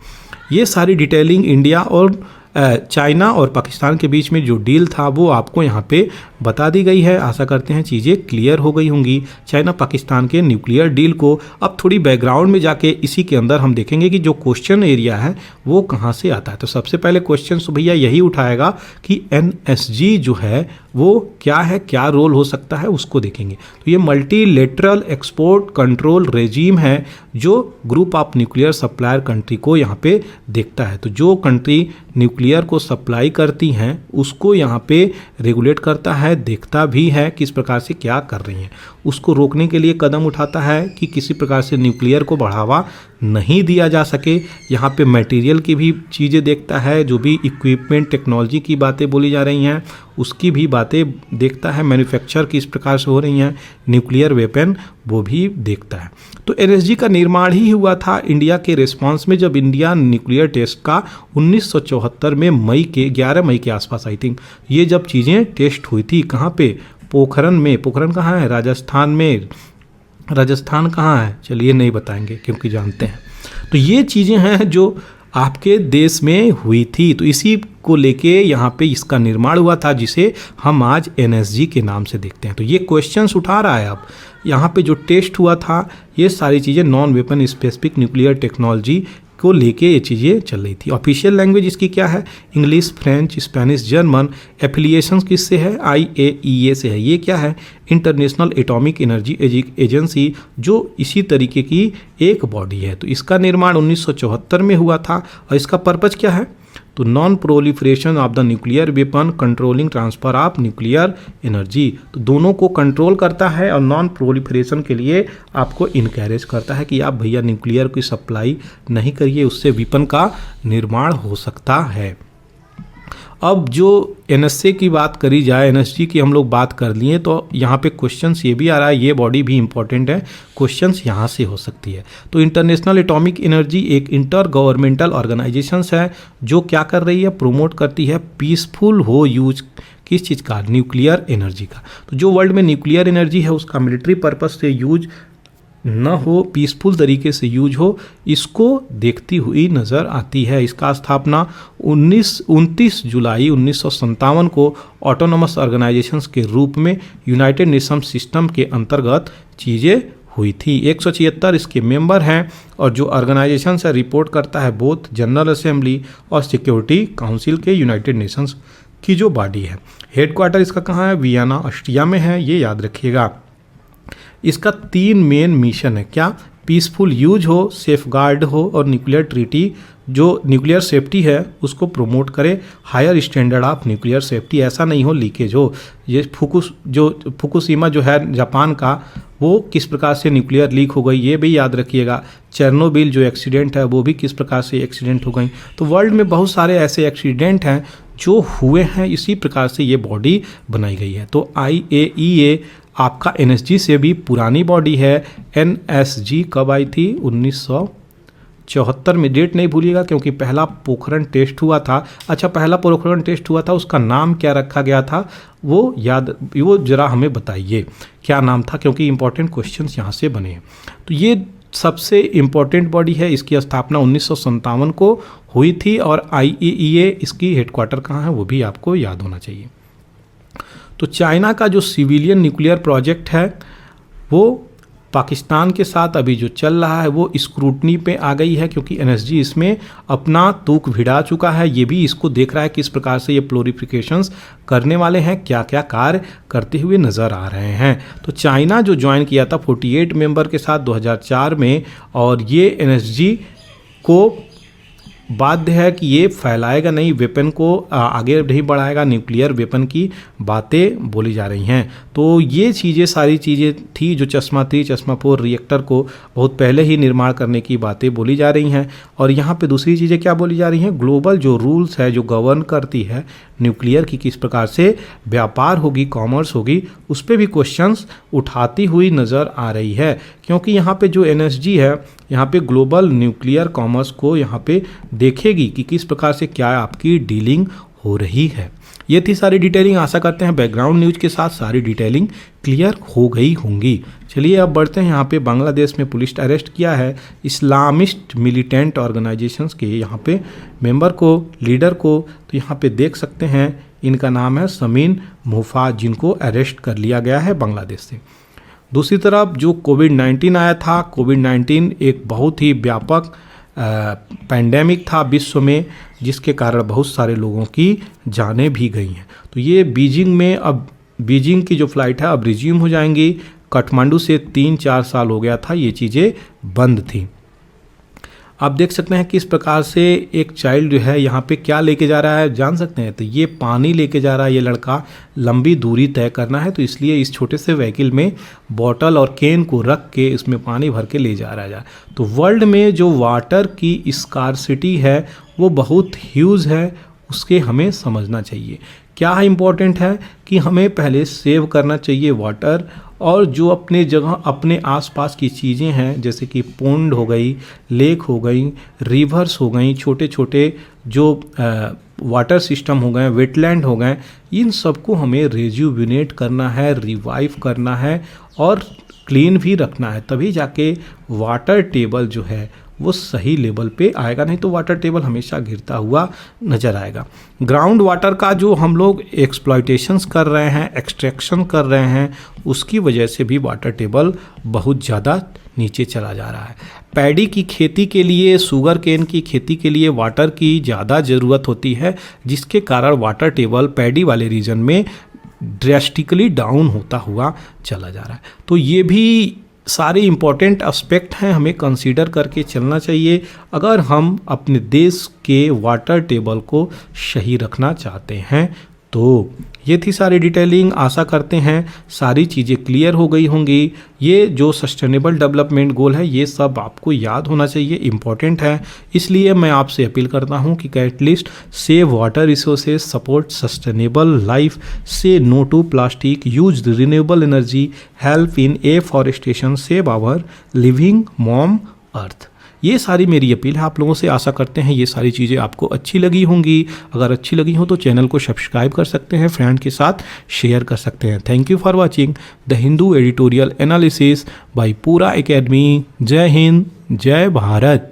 ये सारी डिटेलिंग इंडिया और चाइना और पाकिस्तान के बीच में जो डील था वो आपको यहाँ पे बता दी गई है। आशा करते हैं चीज़ें क्लियर हो गई होंगी चाइना पाकिस्तान के न्यूक्लियर डील को। अब थोड़ी बैकग्राउंड में जाके इसी के अंदर हम देखेंगे कि जो क्वेश्चन एरिया है वो कहाँ से आता है। तो सबसे पहले क्वेश्चन तो भैया यही उठाएगा कि NSG जो है वो क्या है, क्या रोल हो सकता है, उसको देखेंगे। तो ये मल्टीलेटरल एक्सपोर्ट कंट्रोल रेजीम है जो group of nuclear supplier country को यहाँ पे देखता है। तो जो कंट्री न्यूक्लियर को सप्लाई करती हैं उसको यहाँ पे रेगुलेट करता है, देखता भी है किस प्रकार से क्या कर रही हैं, उसको रोकने के लिए कदम उठाता है कि किसी प्रकार से न्यूक्लियर को बढ़ावा नहीं दिया जा सके। यहाँ पे मटेरियल की भी चीज़ें देखता है, जो भी इक्विपमेंट टेक्नोलॉजी की बातें बोली जा रही हैं उसकी भी बातें देखता है, मैन्युफैक्चर किस प्रकार से हो रही हैं, न्यूक्लियर वेपन वो भी देखता है। तो NSG का निर्माण ही हुआ था इंडिया के रिस्पांस में, जब इंडिया न्यूक्लियर टेस्ट का 1974 में 11 मई के आसपास आई थिंक ये जब चीज़ें टेस्ट हुई थी। कहाँ पे? पोखरण में। पोखरण कहाँ है? राजस्थान में। राजस्थान कहाँ है? चलिए नहीं बताएंगे क्योंकि जानते हैं। तो ये चीज़ें हैं जो आपके देश में हुई थी, तो इसी को लेके यहाँ पे इसका निर्माण हुआ था जिसे हम आज NSG के नाम से देखते हैं। तो ये क्वेश्चंस उठा रहा है। अब यहाँ पे जो टेस्ट हुआ था ये सारी चीज़ें non weapon specific nuclear technology को लेके ये चीज़ें चल रही थी। ऑफिशियल लैंग्वेज इसकी क्या है? English, French, Spanish, German. Affiliations किससे है? IAEA से है। ये क्या है? इंटरनेशनल एटॉमिक एनर्जी एजेंसी, जो इसी तरीके की एक बॉडी है। तो इसका निर्माण 1974 में हुआ था और इसका पर्पज़ क्या है? तो non proliferation of the nuclear weapon, controlling transfer of nuclear energy. तो दोनों को कंट्रोल करता है और नॉन प्रोलिफरेशन के लिए आपको इनकरेज करता है कि आप भैया न्यूक्लियर की सप्लाई नहीं करिए, उससे वेपन का निर्माण हो सकता है। अब जो NSA की बात करी जाए, NSG की हम लोग बात कर लिए, तो यहाँ पे क्वेश्चंस ये भी आ रहा है, ये बॉडी भी इंपॉर्टेंट है, क्वेश्चंस यहाँ से हो सकती है। तो इंटरनेशनल एटॉमिक एनर्जी एक इंटर गवर्नमेंटल ऑर्गेनाइजेशंस है जो क्या कर रही है? प्रोमोट करती है पीसफुल हो यूज किस चीज़ का? न्यूक्लियर एनर्जी का। तो जो वर्ल्ड में न्यूक्लियर एनर्जी है उसका मिलिट्री पर्पस से यूज न हो, पीसफुल तरीके से यूज हो, इसको देखती हुई नज़र आती है। इसका स्थापना 29 जुलाई 1957 को ऑटोनोमस ऑर्गेनाइजेशंस के रूप में यूनाइटेड नेशन सिस्टम के अंतर्गत चीज़ें हुई थी। 176 इसके मेंबर हैं और जो ऑर्गेनाइजेशन से रिपोर्ट करता है बोथ जनरल असेंबली और सिक्योरिटी काउंसिल के यूनाइटेड नेशंस की जो बॉडी है। हेडक्वार्टर इसका कहाँ है? वियना, ऑस्ट्रिया में है, ये याद रखिएगा। इसका 3 मेन मिशन है। क्या? पीसफुल यूज हो, सेफगार्ड हो और न्यूक्लियर ट्रीटी जो न्यूक्लियर सेफ्टी है उसको प्रमोट करे, higher standard of nuclear safety, ऐसा नहीं हो लीकेज हो। ये फुकुशिमा जो है जापान का, वो किस प्रकार से न्यूक्लियर लीक हो गई ये भी याद रखिएगा। चेरनोबिल जो एक्सीडेंट है वो भी किस प्रकार से एक्सीडेंट हो गई। तो वर्ल्ड में बहुत सारे ऐसे एक्सीडेंट हैं जो हुए हैं, इसी प्रकार से ये बॉडी बनाई गई है। तो IAEA आपका NSG से भी पुरानी बॉडी है। NSG कब आई थी? 1974 में। डेट नहीं भूलिएगा क्योंकि पहला पोखरण टेस्ट हुआ था। अच्छा, पहला पोखरण टेस्ट हुआ था, उसका नाम क्या रखा गया था वो जरा हमें बताइए क्या नाम था, क्योंकि इंपॉर्टेंट क्वेश्चंस यहाँ से बने हैं। तो ये सबसे इम्पॉर्टेंट बॉडी है, इसकी स्थापना 1957 को हुई थी और IAEA इसकी हेडक्वार्टर कहाँ है वो भी आपको याद होना चाहिए। तो चाइना का जो सिविलियन न्यूक्लियर प्रोजेक्ट है वो पाकिस्तान के साथ अभी जो चल रहा है वो स्क्रूटनी पे आ गई है, क्योंकि NSG इसमें अपना तूक भिड़ा चुका है। ये भी इसको देख रहा है किस प्रकार से ये प्लोरिफिकेशंस करने वाले हैं, क्या क्या कार्य करते हुए नज़र आ रहे हैं। तो चाइना जो ज्वाइन किया था 48 मेंबर के साथ 2004 में, और ये NSG को बाध्य है कि ये फैलाएगा नहीं, वेपन को आगे नहीं बढ़ाएगा, न्यूक्लियर वेपन की बातें बोली जा रही हैं। तो ये चीज़ें सारी चीज़ें थी जो चश्मा 3 चश्मा 4 रिएक्टर को बहुत पहले ही निर्माण करने की बातें बोली जा रही हैं। और यहाँ पे दूसरी चीज़ें क्या बोली जा रही हैं, ग्लोबल जो रूल्स है, जो गवर्न करती है न्यूक्लियर की, किस प्रकार से व्यापार होगी, कॉमर्स होगी, उस पर भी क्वेश्चंस उठाती हुई नज़र आ रही है। क्योंकि यहाँ पे जो NSG है, यहाँ पे ग्लोबल न्यूक्लियर कॉमर्स को यहाँ पे देखेगी कि किस प्रकार से क्या आपकी डीलिंग हो रही है। ये थी सारी डिटेलिंग। आशा करते हैं बैकग्राउंड न्यूज के साथ सारी डिटेलिंग क्लियर हो गई होंगी। चलिए अब बढ़ते हैं। यहाँ पे बांग्लादेश में पुलिस अरेस्ट किया है इस्लामिस्ट मिलिटेंट ऑर्गेनाइजेशंस के यहाँ पे मेंबर को, लीडर को। तो यहाँ पे देख सकते हैं इनका नाम है समीन मुफाज, जिनको अरेस्ट कर लिया गया है बांग्लादेश से। दूसरी तरफ जो कोविड-19 आया था, कोविड-19 एक बहुत ही व्यापक पैंडेमिक था विश्व में, जिसके कारण बहुत सारे लोगों की जानें भी गई हैं। तो ये बीजिंग में, अब बीजिंग की जो फ़्लाइट है अब रिज्यूम हो जाएंगी। काठमांडू से 3-4 साल हो गया था ये चीज़ें बंद थी। आप देख सकते हैं किस प्रकार से एक चाइल्ड जो है यहाँ पे क्या लेके जा रहा है, जान सकते हैं। तो ये पानी लेके जा रहा है, ये लड़का लंबी दूरी तय करना है, तो इसलिए इस छोटे से व्हीकल में बॉटल और कैन को रख के इसमें पानी भर के ले जा रहा है। तो वर्ल्ड में जो वाटर की स्कार्सिटी है वो बहुत ह्यूज है, उसके हमें समझना चाहिए। क्या इम्पोर्टेंट है कि हमें पहले सेव करना चाहिए वाटर, और जो अपने जगह अपने आसपास की चीज़ें हैं जैसे कि पोंड हो गई, लेक हो गई, रिवर्स हो गई, छोटे छोटे जो वाटर सिस्टम हो गए, वेटलैंड हो गए, इन सबको हमें रिजुविनेट करना है, रिवाइव करना है और क्लीन भी रखना है। तभी जाके वाटर टेबल जो है वो सही लेवल पे आएगा, नहीं तो वाटर टेबल हमेशा गिरता हुआ नज़र आएगा। ग्राउंड वाटर का जो हम लोग एक्सप्लॉयटेशंस कर रहे हैं, एक्सट्रैक्शन कर रहे हैं, उसकी वजह से भी वाटर टेबल बहुत ज़्यादा नीचे चला जा रहा है। पैडी की खेती के लिए, शुगर केन की खेती के लिए वाटर की ज़्यादा ज़रूरत होती है, जिसके कारण वाटर टेबल पैडी वाले रीजन में ड्रेस्टिकली डाउन होता हुआ चला जा रहा है। तो ये भी सारे इम्पॉर्टेंट एस्पेक्ट हैं, हमें कंसीडर करके चलना चाहिए अगर हम अपने देश के वाटर टेबल को सही रखना चाहते हैं। तो ये थी सारी डिटेलिंग। आशा करते हैं सारी चीज़ें क्लियर हो गई होंगी। ये जो सस्टेनेबल डेवलपमेंट गोल है ये सब आपको याद होना चाहिए, इम्पॉर्टेंट है। इसलिए मैं आपसे अपील करता हूँ कि at least save water resources, support sustainable life, say no to plastic, use renewable energy, help in afforestation, save our living mom earth. ये सारी मेरी अपील है आप लोगों से। आशा करते हैं ये सारी चीज़ें आपको अच्छी लगी होंगी। अगर अच्छी लगी हो तो चैनल को सब्सक्राइब कर सकते हैं, फ्रेंड के साथ शेयर कर सकते हैं। Thank you for watching the Hindu editorial analysis bye पूरा एकेडमी। जय हिंद, जय भारत।